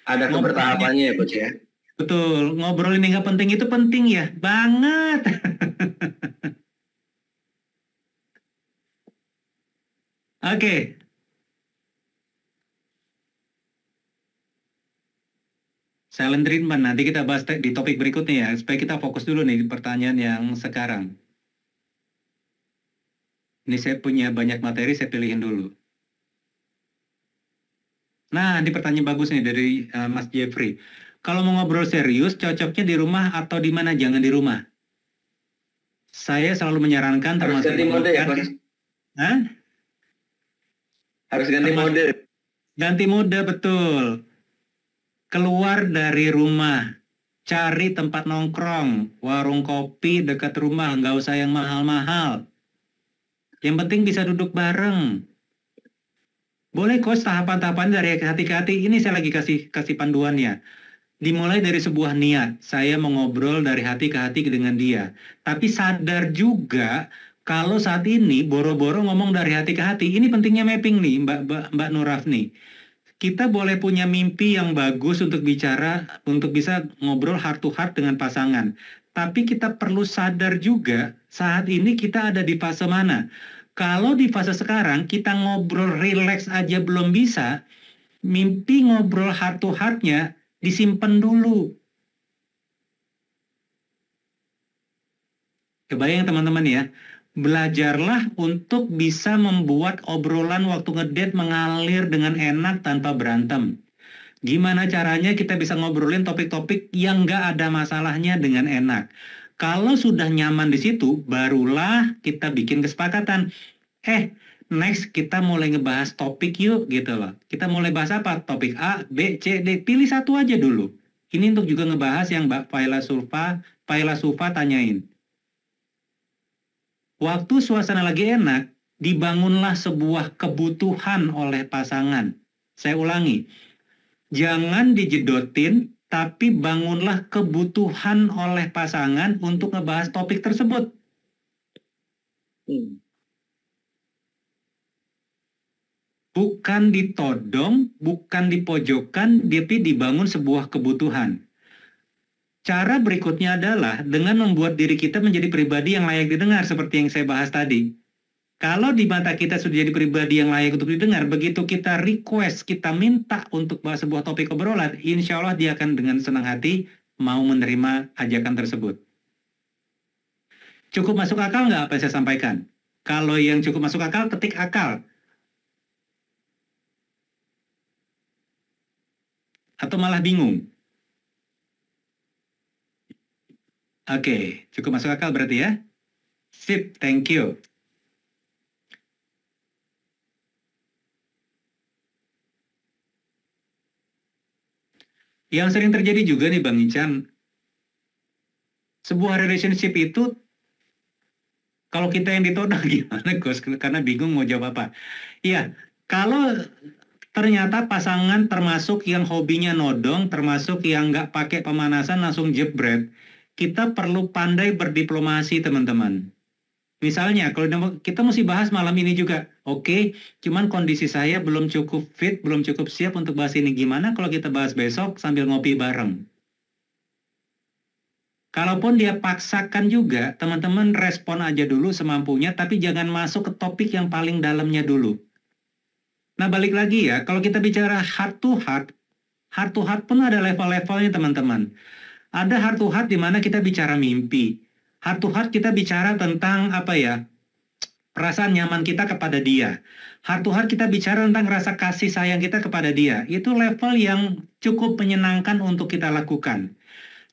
Ada kebertahapannya ya Coach ya? Betul, ngobrolin yang nggak penting itu penting ya? Banget. Oke. Silent treatment, nanti kita bahas di topik berikutnya ya, supaya kita fokus dulu nih di pertanyaan yang sekarang. Ini saya punya banyak materi, saya pilihin dulu. Nah, ini pertanyaan bagus nih dari Mas Jeffrey. Kalau mau ngobrol serius, cocoknya di rumah atau di mana? Jangan di rumah. Saya selalu menyarankan harus ganti mode ya, Coach? Hah? Harus ganti mode. Ganti mode, betul. Keluar dari rumah, cari tempat nongkrong, warung kopi dekat rumah, nggak usah yang mahal-mahal. Yang penting bisa duduk bareng. Boleh Coach tahapan-tahapan dari hati ke hati. Ini saya lagi kasih panduannya. Dimulai dari sebuah niat. Saya mau ngobrol dari hati ke hati dengan dia. Tapi sadar juga kalau saat ini boro-boro ngomong dari hati ke hati. Ini pentingnya mapping nih Mbak Nurafni. Kita boleh punya mimpi yang bagus untuk bicara, untuk bisa ngobrol heart to heart dengan pasangan. Tapi kita perlu sadar juga saat ini kita ada di fase mana. Kalau di fase sekarang kita ngobrol relax aja belum bisa, mimpi ngobrol heart to heart-nya disimpan dulu. Kebayang teman-teman ya, belajarlah untuk bisa membuat obrolan waktu ngedate mengalir dengan enak tanpa berantem. Gimana caranya kita bisa ngobrolin topik-topik yang nggak ada masalahnya dengan enak. Kalau sudah nyaman di situ, barulah kita bikin kesepakatan. Next kita mulai ngebahas topik yuk gitu loh. Kita mulai bahas apa? Topik A, B, C, D. Pilih satu aja dulu. Ini untuk juga ngebahas yang Mbak Faila Sufa tanyain. Waktu suasana lagi enak, dibangunlah sebuah kebutuhan oleh pasangan. Saya ulangi, jangan dijedotin, tapi bangunlah kebutuhan oleh pasangan untuk ngebahas topik tersebut. Bukan ditodong, bukan dipojokkan, tapi dibangun sebuah kebutuhan. Cara berikutnya adalah dengan membuat diri kita menjadi pribadi yang layak didengar, seperti yang saya bahas tadi. Kalau di mata kita sudah jadi pribadi yang layak untuk didengar, begitu kita request, kita minta untuk bahas sebuah topik obrolan, insya Allah dia akan dengan senang hati mau menerima ajakan tersebut. Cukup masuk akal nggak apa yang saya sampaikan? Kalau yang cukup masuk akal, ketik akal. Atau malah bingung? Oke, cukup masuk akal berarti ya? Sip, thank you. Yang sering terjadi juga nih Bang Ican, sebuah relationship itu, kalau kita yang ditodong gimana Gus? Karena bingung mau jawab apa. Iya, kalau ternyata pasangan termasuk yang hobinya nodong, termasuk yang nggak pakai pemanasan langsung jebret, kita perlu pandai berdiplomasi teman-teman. Misalnya, kalau kita mesti bahas malam ini juga, oke, cuman kondisi saya belum cukup fit, belum cukup siap untuk bahas ini. Gimana kalau kita bahas besok sambil ngopi bareng? Kalaupun dia paksakan juga, teman-teman respon aja dulu semampunya, tapi jangan masuk ke topik yang paling dalamnya dulu. Nah, balik lagi ya, kalau kita bicara heart to heart pun ada level-levelnya teman-teman. Ada heart to heart di mana kita bicara mimpi. Heart to heart kita bicara tentang apa ya? Perasaan nyaman kita kepada dia. Heart to heart kita bicara tentang rasa kasih sayang kita kepada dia. Itu level yang cukup menyenangkan untuk kita lakukan.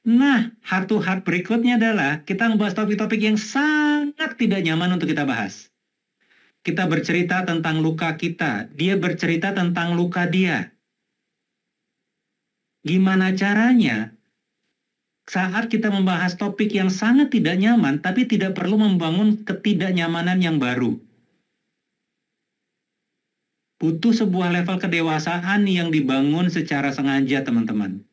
Nah, heart to heart berikutnya adalah kita membahas topik-topik yang sangat tidak nyaman untuk kita bahas. kita bercerita tentang luka kita, dia bercerita tentang luka dia. Gimana caranya saat kita membahas topik yang sangat tidak nyaman, tapi tidak perlu membangun ketidaknyamanan yang baru. Butuh sebuah level kedewasaan yang dibangun secara sengaja, teman-teman.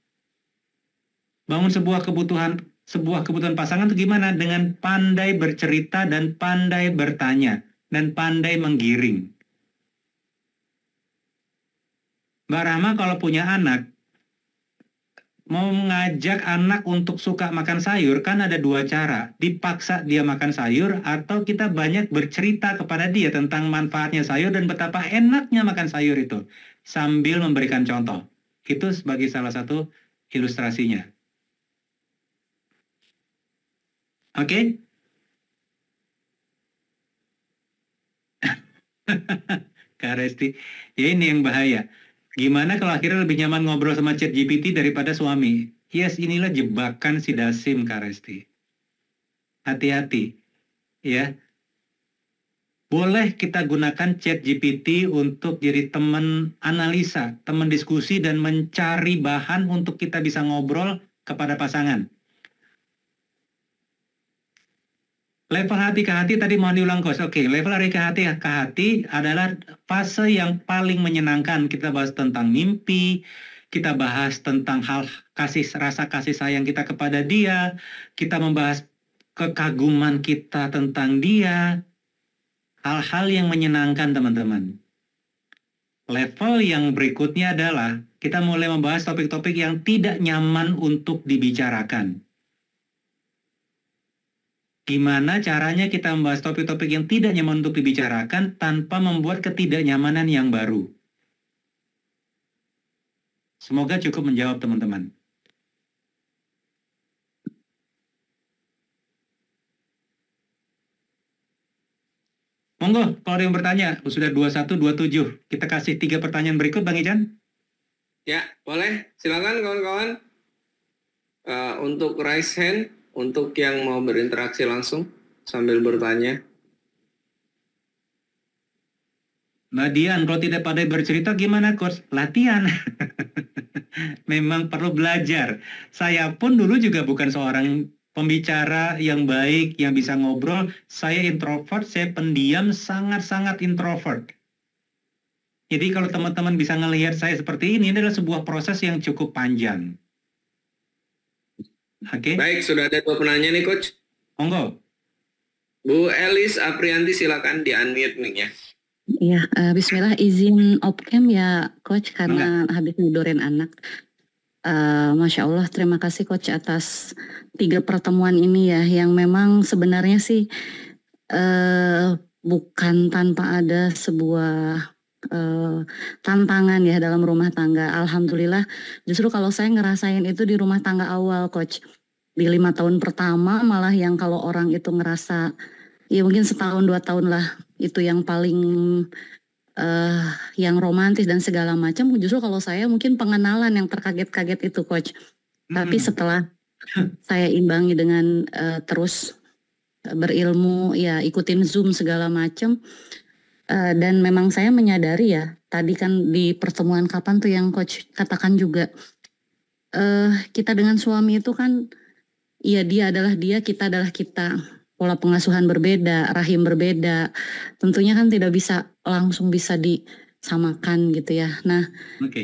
Bangun sebuah kebutuhan pasangan itu gimana? Dengan pandai bercerita dan pandai bertanya dan pandai menggiring. Mbak Rahma kalau punya anak, mau mengajak anak untuk suka makan sayur kan ada dua cara. Dipaksa dia makan sayur atau kita banyak bercerita kepada dia tentang manfaatnya sayur dan betapa enaknya makan sayur itu sambil memberikan contoh. Itu sebagai salah satu ilustrasinya. Oke? Kak Resti, ya ini yang bahaya. Gimana kalau akhirnya lebih nyaman ngobrol sama ChatGPT daripada suami? Yes, inilah jebakan si Dasim, Kak Resti. Hati-hati, ya. Boleh kita gunakan ChatGPT untuk jadi teman analisa, teman diskusi, dan mencari bahan untuk kita bisa ngobrol kepada pasangan. Level hati ke hati tadi mohon diulang, Coach. Oke, level hari ke hati adalah fase yang paling menyenangkan. Kita bahas tentang mimpi, kita bahas tentang rasa kasih sayang kita kepada dia, kita membahas kekaguman kita tentang dia, hal-hal yang menyenangkan, teman-teman. Level yang berikutnya adalah kita mulai membahas topik-topik yang tidak nyaman untuk dibicarakan. Gimana caranya kita membahas topik-topik yang tidak nyaman untuk dibicarakan tanpa membuat ketidaknyamanan yang baru? Semoga cukup menjawab, teman-teman. Monggo, kalau ada yang bertanya, sudah 21-27. Kita kasih 3 pertanyaan berikut, Bang Ijan. Ya, boleh. Silakan kawan-kawan. Untuk raise hand, untuk yang mau berinteraksi langsung sambil bertanya. Mbak Dian, kalau tidak pandai bercerita gimana, Coach? Latihan. Memang perlu belajar. Saya pun dulu juga bukan seorang pembicara yang baik, yang bisa ngobrol. Saya introvert, saya pendiam, sangat-sangat introvert. Jadi kalau teman-teman bisa ngelihat saya seperti ini adalah sebuah proses yang cukup panjang. Oke. Baik, sudah ada 2 penanya nih, Coach. Monggo. Bu Elis Aprianti, silakan di-unmute mic-nya. Iya, bismillah, izin off-cam ya, Coach, karena habis nidurin anak. Masya Allah, terima kasih Coach atas 3 pertemuan ini ya, yang memang sebenarnya sih bukan tanpa ada sebuah tantangan ya dalam rumah tangga. Alhamdulillah, justru kalau saya ngerasain itu di rumah tangga awal, Coach. Di 5 tahun pertama malah yang kalau orang itu ngerasa, ya mungkin setahun 2 tahun lah, itu yang paling yang romantis dan segala macam. Justru kalau saya mungkin pengenalan yang terkaget-kaget itu, Coach. Tapi setelah saya imbangi dengan terus berilmu, ya ikutin Zoom segala macam. Dan memang saya menyadari ya, tadi kan di pertemuan kapan tuh yang Coach katakan juga, kita dengan suami itu kan, ya dia adalah dia, kita adalah kita. Pola pengasuhan berbeda, rahim berbeda, tentunya kan tidak bisa langsung bisa disamakan gitu ya. Nah,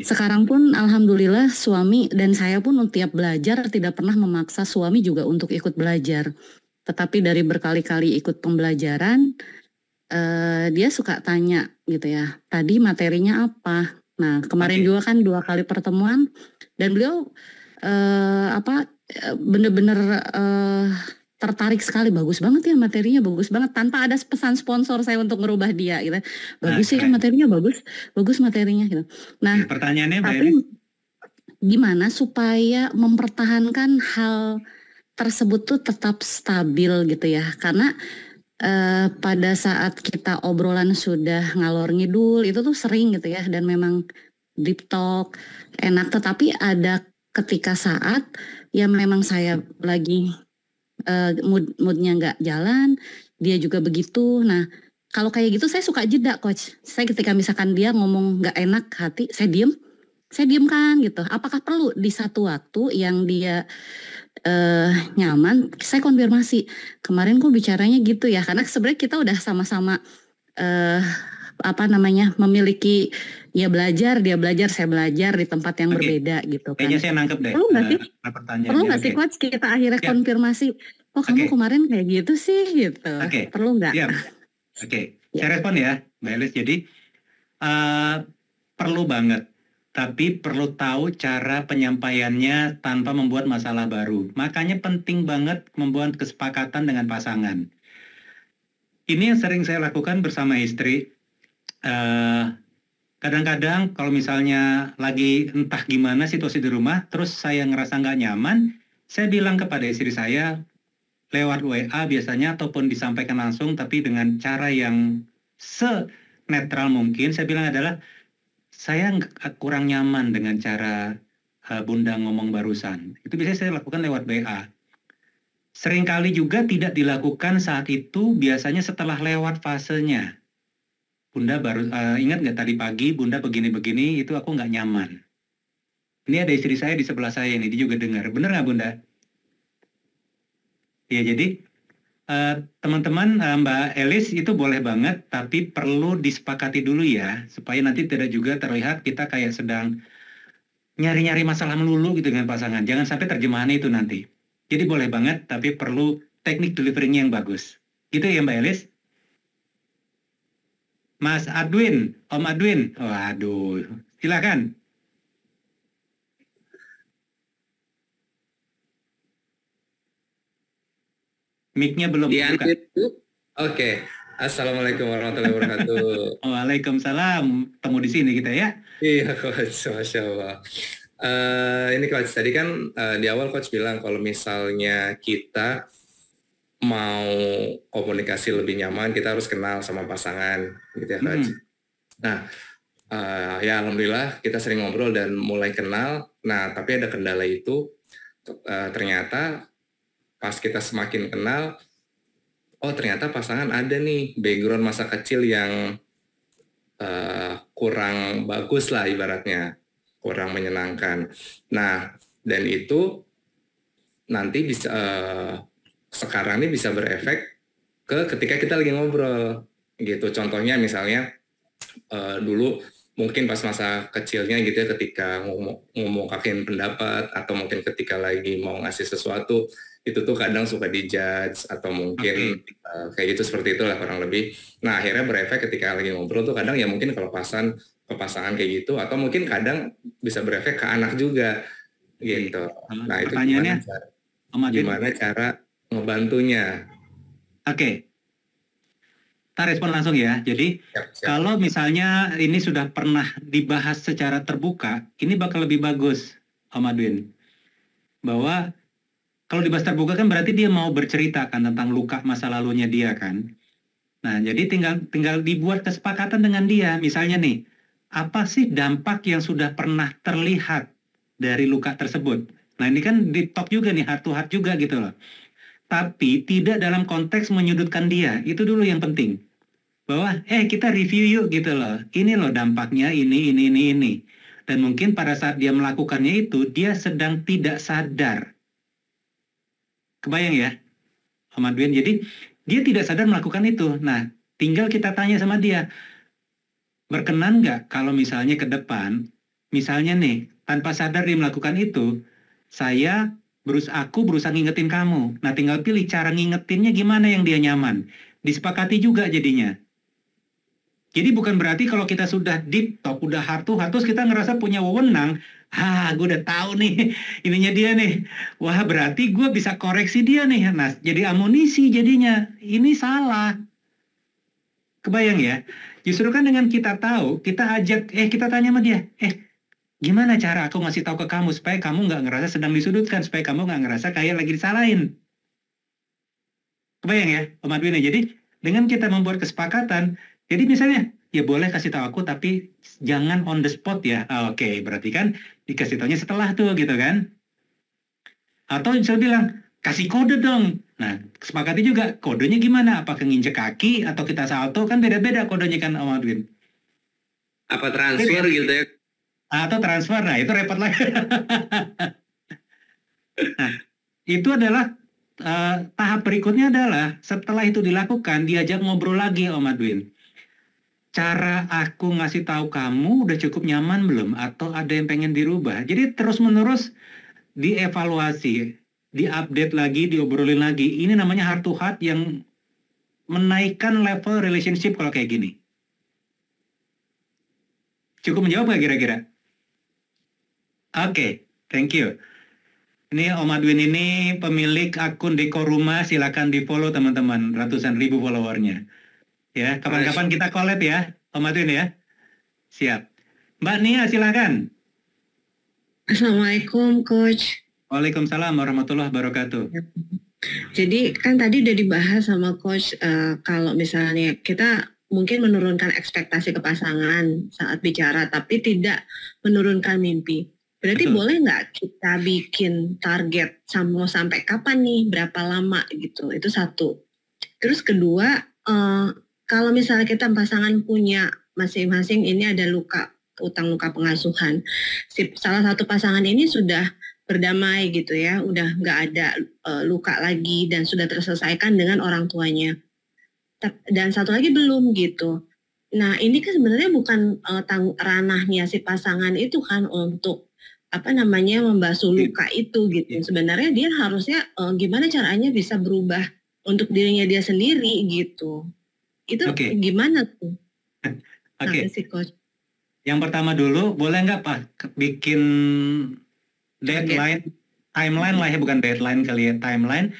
sekarang pun alhamdulillah suami dan saya pun tiap belajar tidak pernah memaksa suami juga untuk ikut belajar. Tetapi dari berkali-kali ikut pembelajaran, dia suka tanya gitu ya, tadi materinya apa? Nah, kemarin juga kan 2 kali pertemuan dan beliau bener-bener tertarik sekali, bagus banget ya materinya, bagus banget, tanpa ada pesan sponsor saya untuk merubah dia gitu. Bagus sih materinya, bagus materinya gitu. Nah, pertanyaannya tapi gimana supaya mempertahankan hal tersebut tuh tetap stabil gitu ya, karena pada saat kita obrolan sudah ngalor ngidul itu tuh sering gitu ya, dan memang deep talk enak, tetapi ada ketika saat yang memang saya lagi moodnya nggak jalan, dia juga begitu. Nah, kalau kayak gitu saya suka jeda coach. Saya ketika misalkan dia ngomong nggak enak hati, saya diem kan gitu. Apakah perlu di satu waktu yang dia nyaman, saya konfirmasi kemarin kok bicaranya gitu ya, karena sebenarnya kita udah sama-sama memiliki dia belajar, saya belajar di tempat yang berbeda gitu kan. Kayaknya saya nangkep deh. Perlu nggak sih coach kita akhirnya konfirmasi, oh kamu kemarin kayak gitu sih gitu. Perlu nggak? Saya respon ya Mbak Elis. Jadi perlu banget, tapi perlu tahu cara penyampaiannya tanpa membuat masalah baru. Makanya penting banget membuat kesepakatan dengan pasangan. Ini yang sering saya lakukan bersama istri. Kadang-kadang kalau misalnya lagi entah gimana situasi di rumah, terus saya ngerasa nggak nyaman, saya bilang kepada istri saya lewat WA biasanya ataupun disampaikan langsung, tapi dengan cara yang senetral mungkin. Saya bilang adalah, saya kurang nyaman dengan cara Bunda ngomong barusan. Itu biasanya saya lakukan lewat WA. Seringkali juga tidak dilakukan saat itu, biasanya setelah lewat fasenya. Bunda baru, ingat nggak tadi pagi Bunda begini-begini, itu aku nggak nyaman. Ini ada istri saya di sebelah saya ini, dia juga dengar. Benar nggak Bunda? Ya, jadi teman-teman, Mbak Elis itu boleh banget, tapi perlu disepakati dulu ya, supaya nanti tidak juga terlihat kita kayak sedang nyari-nyari masalah melulu gitu dengan pasangan. Jangan sampai terjemahannya itu nanti. Jadi boleh banget, tapi perlu teknik delivery-nya yang bagus. Gitu ya Mbak Elis? Mas Adwin, Om Adwin, waduh, silakan. Mic-nya belum buka. Oke. Assalamualaikum warahmatullahi wabarakatuh. Waalaikumsalam. Temu di sini kita ya. Iya Coach, Masya Allah. Ini Coach, tadi kan di awal Coach bilang kalau misalnya kita mau komunikasi lebih nyaman, kita harus kenal sama pasangan, gitu ya Coach. Nah, ya Alhamdulillah kita sering ngobrol dan mulai kenal. Nah, tapi ada kendala itu, ternyata pas kita semakin kenal, oh ternyata pasangan ada nih background masa kecil yang kurang bagus lah ibaratnya, kurang menyenangkan. Nah, dan itu nanti bisa sekarang ini bisa berefek ke ketika kita lagi ngobrol gitu. Contohnya misalnya dulu mungkin pas masa kecilnya gitu ya, ketika ngomongin pendapat atau mungkin ketika lagi mau ngasih sesuatu, itu tuh kadang suka dijudge atau mungkin kayak gitu, seperti itulah kurang lebih. Nah akhirnya berefek ketika lagi ngobrol tuh kadang ya mungkin kalau ke pasangan kayak gitu, atau mungkin kadang bisa berefek ke anak juga gitu. Nah itu gimana cara ngebantunya? Oke. Kita respon langsung ya. Jadi kalau misalnya ini sudah pernah dibahas secara terbuka, ini bakal lebih bagus Om Adwin. Bahwa kalau dibahas terbuka kan berarti dia mau bercerita kan tentang luka masa lalunya dia kan. Nah, jadi tinggal dibuat kesepakatan dengan dia. Misalnya nih, apa sih dampak yang sudah pernah terlihat dari luka tersebut? Nah, ini kan di talk juga nih, heart to heart juga gitu loh. Tapi tidak dalam konteks menyudutkan dia. Itu dulu yang penting. Bahwa kita review yuk gitu loh. Ini loh dampaknya ini. Dan mungkin pada saat dia melakukannya itu, dia sedang tidak sadar. Kebayang ya, Om Adwin? Jadi dia tidak sadar melakukan itu. Nah, tinggal kita tanya sama dia, berkenan nggak kalau misalnya ke depan, misalnya nih, tanpa sadar dia melakukan itu, aku berusaha ngingetin kamu. Nah, tinggal pilih cara ngingetinnya gimana yang dia nyaman. Disepakati juga jadinya. Jadi bukan berarti kalau kita sudah deep talk, udah heart to heart, terus kita ngerasa punya wewenang, gue udah tahu nih, ininya dia nih. Wah, berarti gue bisa koreksi dia nih. Nah, jadi amunisi jadinya. Ini salah. Kebayang ya? Justru kan dengan kita tahu, kita ajak, kita tanya sama dia, gimana cara aku ngasih tahu ke kamu supaya kamu nggak ngerasa sedang disudutkan, supaya kamu nggak ngerasa kayak lagi disalahin. Kebayang ya, Om Adwin? Jadi dengan kita membuat kesepakatan, jadi misalnya, ya boleh kasih tahu aku, tapi jangan on the spot ya. Oke, berarti kan dikasih tahunya setelah tuh gitu kan. Atau bisa bilang, kasih kode dong. Nah, sepakati juga kodenya gimana? Apakah nginjek kaki atau kita salto? Kan beda-beda kodenya kan Om Adwin. Apa transfer gitu ya? Atau transfer, nah itu repot lagi. Nah, itu adalah tahap berikutnya adalah setelah itu dilakukan diajak ngobrol lagi Om Adwin. Cara aku ngasih tahu kamu udah cukup nyaman belum? Atau ada yang pengen dirubah? Jadi terus-menerus dievaluasi, diupdate lagi, diobrolin lagi. Ini namanya heart to heart yang menaikkan level relationship kalau kayak gini. Cukup menjawab nggak kira-kira? Oke, thank you. Ini Om Adwin ini pemilik akun Dekor Rumah, silakan di follow teman-teman, ratusan ribu followernya. Ya, kapan-kapan kita collab ya, Om Adwin ya. Siap. Mbak Nia silakan. Assalamualaikum Coach. Waalaikumsalam warahmatullahi wabarakatuh. Jadi kan tadi udah dibahas sama Coach kalau misalnya kita mungkin menurunkan ekspektasi ke pasangan saat bicara, tapi tidak menurunkan mimpi. Berarti Betul. boleh nggak kita bikin target mau sampai kapan nih, berapa lama gitu? Itu satu. Terus kedua, kalau misalnya kita pasangan punya masing-masing ini ada utang luka pengasuhan. Salah satu pasangan ini sudah berdamai gitu ya, udah nggak ada luka lagi dan sudah terselesaikan dengan orang tuanya. Dan satu lagi belum gitu. Nah ini kan sebenarnya bukan ranahnya si pasangan itu kan untuk membasuh luka itu gitu. Sebenarnya dia harusnya gimana caranya bisa berubah untuk dirinya dia sendiri gitu. Itu gimana tuh? Oke. Yang pertama dulu, boleh nggak Pak bikin deadline, timeline lah ya, bukan deadline kali ya, timeline.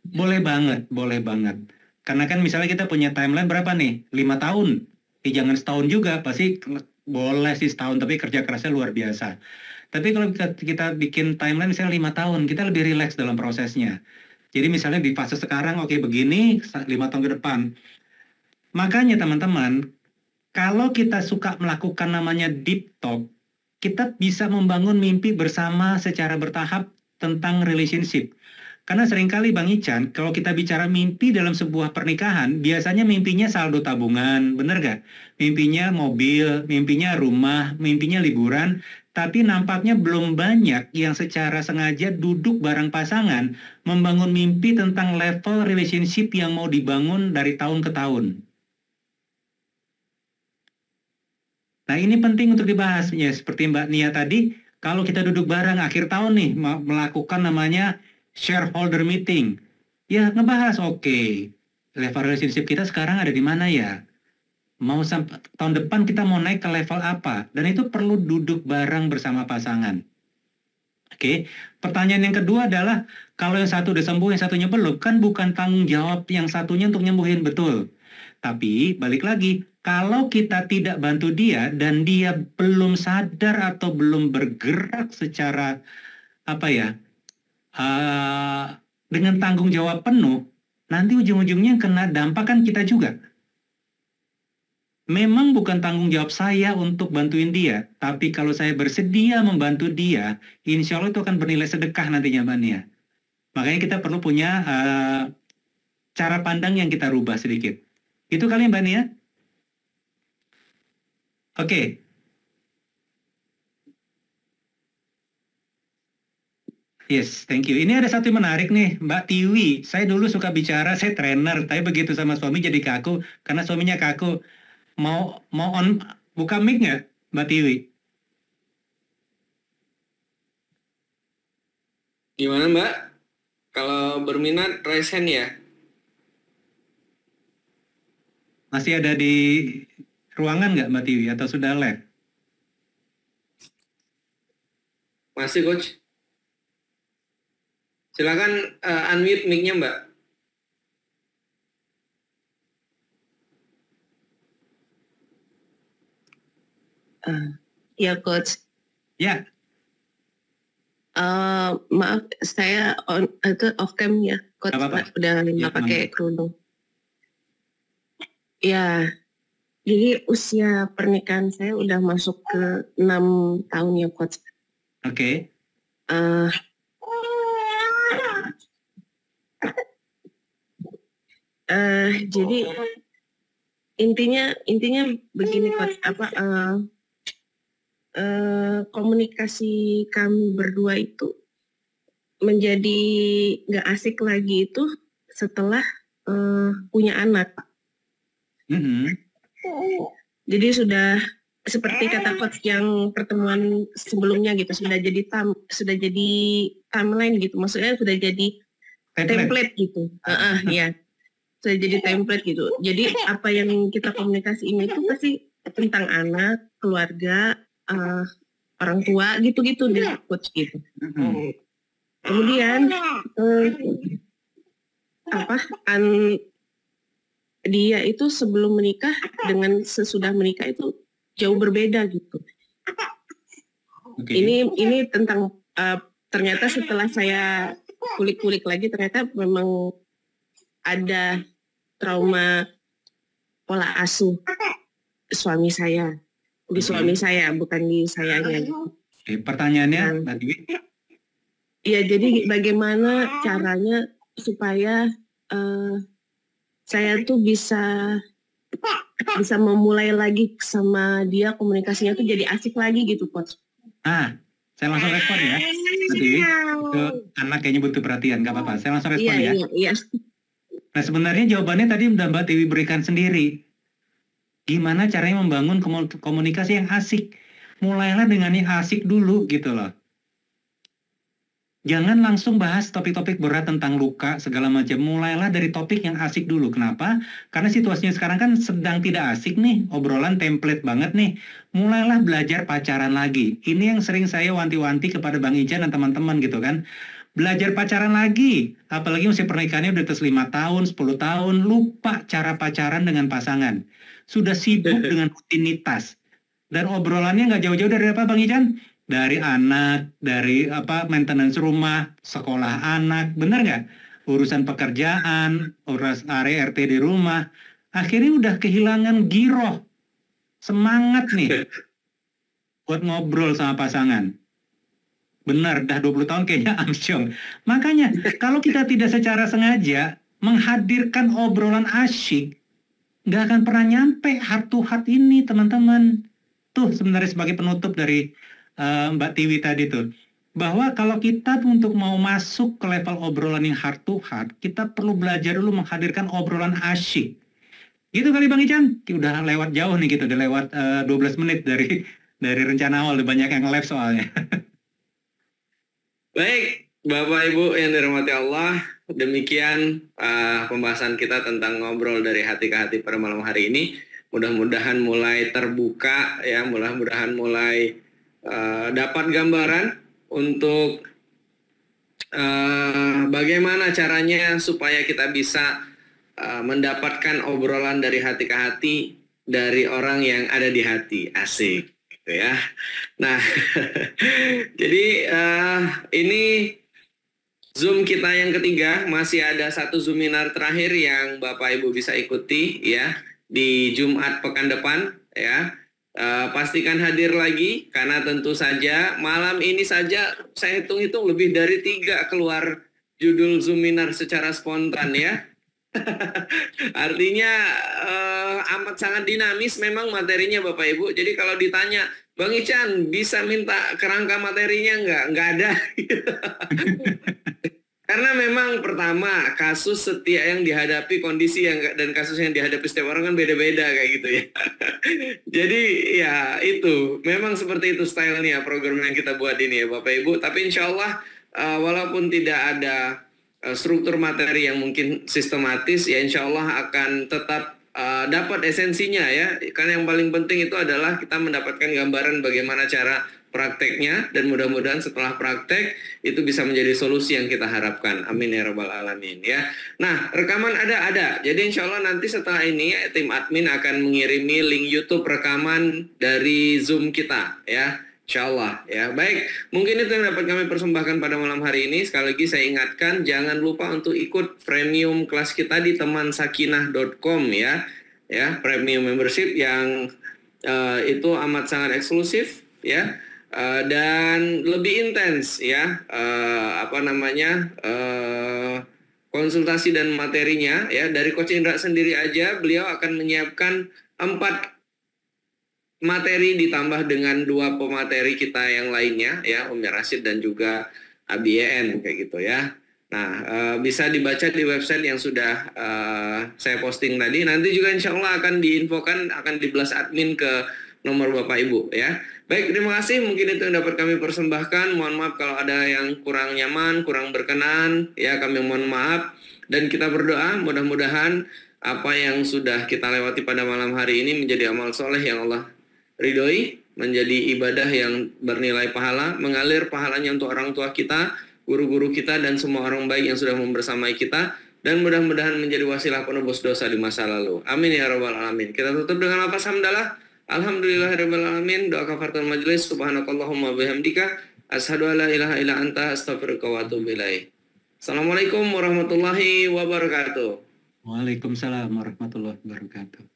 Boleh banget, boleh banget. Karena kan misalnya kita punya timeline berapa nih? 5 tahun. Jangan setahun juga, pasti boleh sih setahun, tapi kerja kerasnya luar biasa. Tapi kalau kita bikin timeline misalnya 5 tahun, kita lebih rileks dalam prosesnya. Jadi misalnya di fase sekarang, oke begini, 5 tahun ke depan. Makanya teman-teman, kalau kita suka melakukan namanya deep talk, kita bisa membangun mimpi bersama secara bertahap tentang relationship. Karena seringkali Bang Ican, kalau kita bicara mimpi dalam sebuah pernikahan, biasanya mimpinya saldo tabungan, bener gak? Mimpinya mobil, mimpinya rumah, mimpinya liburan, tapi nampaknya belum banyak yang secara sengaja duduk bareng pasangan membangun mimpi tentang level relationship yang mau dibangun dari tahun ke tahun. Nah ini penting untuk dibahas, ya seperti Mbak Nia tadi, kalau kita duduk bareng akhir tahun nih, melakukan namanya shareholder meeting, ya ngebahas level relationship kita sekarang ada di mana ya, mau sampai tahun depan kita mau naik ke level apa, dan itu perlu duduk bareng bersama pasangan. Pertanyaan yang kedua adalah kalau yang satu udah sembuh yang satunya belum, kan bukan tanggung jawab yang satunya untuk nyembuhin, betul. Tapi balik lagi, kalau kita tidak bantu dia dan dia belum sadar atau belum bergerak secara dengan tanggung jawab penuh, nanti ujung-ujungnya kena dampak kan kita juga. Memang bukan tanggung jawab saya untuk bantuin dia, tapi kalau saya bersedia membantu dia, insya Allah itu akan bernilai sedekah nantinya Mbak Nia. Makanya kita perlu punya cara pandang yang kita rubah sedikit. Itu kali Mbak Nia? Oke. Yes, thank you. Ini ada satu yang menarik nih, Mbak Tiwi. Saya dulu suka bicara, saya trainer, tapi begitu sama suami jadi kaku, karena suaminya kaku. Mau buka mic nggak, Mbak Tiwi? Gimana Mbak? Kalau berminat, raise hand ya? Masih ada di ruangan nggak Mbak Tiwi, atau sudah live? Masih Coach. Silakan unmute mic-nya Mbak. Ya Coach. Ya. Maaf, saya off cam ya, Coach. Udah nggak pakai kerudung. Ya, jadi usia pernikahan saya udah masuk ke 6 tahun ya Coach. Jadi intinya begini Coach, komunikasi kami berdua itu menjadi nggak asik lagi itu setelah punya anak. Jadi sudah seperti kata Coach yang pertemuan sebelumnya gitu, sudah jadi timeline gitu, maksudnya sudah jadi template gitu. Ya, sudah jadi template gitu. Jadi apa yang kita komunikasiin itu pasti tentang anak, keluarga, orang tua gitu-gitu deh Coach gitu. Kemudian dia itu sebelum menikah dengan sesudah menikah itu jauh berbeda gitu. Ini tentang ternyata setelah saya kulik-kulik lagi ternyata memang ada trauma pola asuh suami saya. Di suami saya, bukan di sayanya. Pertanyaannya, Mbak Dewi? Ya, jadi bagaimana caranya supaya saya tuh bisa memulai lagi sama dia, komunikasinya tuh jadi asik lagi gitu, Coach. Saya langsung respon ya, Mbak Dewi. Itu anak kayaknya butuh perhatian, nggak apa-apa. Saya langsung respon ya. Iya. Nah, sebenarnya jawabannya tadi udah Mbak Dewi berikan sendiri. Gimana caranya membangun komunikasi yang asik? Mulailah dengan yang asik dulu gitu loh. Jangan langsung bahas topik-topik berat tentang luka segala macam. Mulailah dari topik yang asik dulu. Kenapa? Karena situasinya sekarang kan sedang tidak asik nih. Obrolan template banget nih. Mulailah belajar pacaran lagi. Ini yang sering saya wanti-wanti kepada Bang Ijan dan teman-teman gitu kan. Belajar pacaran lagi. Apalagi usia pernikahannya udah atas 5 tahun, 10 tahun. Lupa cara pacaran dengan pasangan. Sudah sibuk dengan rutinitas. Dan obrolannya nggak jauh-jauh dari apa Bang Ijan? Dari anak, dari maintenance rumah, sekolah anak, bener nggak? Urusan pekerjaan, urus area RT di rumah, akhirnya udah kehilangan giroh, semangat nih buat ngobrol sama pasangan. Benar, dah 20 tahun kayaknya amsyong. Makanya kalau kita tidak secara sengaja menghadirkan obrolan asyik, nggak akan pernah nyampe heart to heart ini teman-teman. Tuh sebenarnya sebagai penutup dari Mbak Tiwi tadi tuh, bahwa kalau kita untuk mau masuk ke level obrolan yang heart to heart, kita perlu belajar dulu menghadirkan obrolan asyik. Gitu kali Bang Ican, udah lewat jauh nih gitu, udah lewat 12 menit dari rencana awal, banyak yang live soalnya. Baik, Bapak Ibu yang dirahmati Allah, demikian pembahasan kita tentang ngobrol dari hati ke hati pada malam hari ini. Mudah-mudahan mulai terbuka ya, mudah-mudahan mulai dapat gambaran untuk bagaimana caranya supaya kita bisa mendapatkan obrolan dari hati ke hati dari orang yang ada di hati. Asik gitu ya. Nah, jadi ini Zoom kita yang ketiga, masih ada satu Zoominar terakhir yang Bapak Ibu bisa ikuti ya di Jumat pekan depan ya. Pastikan hadir lagi karena tentu saja malam ini saja saya hitung-hitung lebih dari 3 keluar judul Zoominar secara spontan ya. Artinya amat sangat dinamis memang materinya Bapak Ibu. Jadi kalau ditanya Bang Ican bisa minta kerangka materinya nggak ada. Karena memang pertama kasus setiap yang dihadapi kondisi dan kasus yang dihadapi setiap orang kan beda-beda kayak gitu ya. Jadi ya itu memang seperti itu stylenya program yang kita buat ini ya Bapak Ibu. Tapi insya Allah walaupun tidak ada struktur materi yang mungkin sistematis ya insya Allah akan tetap dapat esensinya ya. Karena yang paling penting itu adalah kita mendapatkan gambaran bagaimana cara prakteknya dan mudah-mudahan setelah praktek itu bisa menjadi solusi yang kita harapkan. Amin ya rabbal alamin ya. Nah rekaman ada. Jadi insya Allah nanti setelah ini tim admin akan mengirimi link YouTube rekaman dari Zoom kita ya. Insya Allah ya. Baik, mungkin itu yang dapat kami persembahkan pada malam hari ini. Sekali lagi saya ingatkan jangan lupa untuk ikut premium kelas kita di temansakinah.com ya. Ya, premium membership yang itu amat sangat eksklusif ya. Dan lebih intens ya konsultasi dan materinya ya. Dari Coach Indra sendiri aja beliau akan menyiapkan 4 materi ditambah dengan 2 pemateri kita yang lainnya ya, Umi Rashid dan juga ABN kayak gitu ya. Nah, bisa dibaca di website yang sudah saya posting tadi. Nanti juga insya Allah akan diinfokan, akan dibelas admin ke nomor Bapak Ibu ya. Baik, terima kasih. Mungkin itu yang dapat kami persembahkan. Mohon maaf kalau ada yang kurang nyaman, kurang berkenan ya, kami mohon maaf. Dan kita berdoa mudah-mudahan apa yang sudah kita lewati pada malam hari ini menjadi amal soleh yang Allah ridhoi, menjadi ibadah yang bernilai pahala, mengalir pahalanya untuk orang tua kita, guru-guru kita, dan semua orang baik yang sudah membersamai kita, dan mudah-mudahan menjadi wasilah penebus dosa di masa lalu. Amin ya rabbal alamin. Kita tutup dengan lafaz hamdalah. Alhamdulillahirabbil alamin. Doa kafaratul majelis. Subhanakallahumma bihamdika asyhadu an la ilaha illa anta astaghfiruka wa atubu ilaik. Assalamualaikum warahmatullahi wabarakatuh. Waalaikumsalam warahmatullahi wabarakatuh.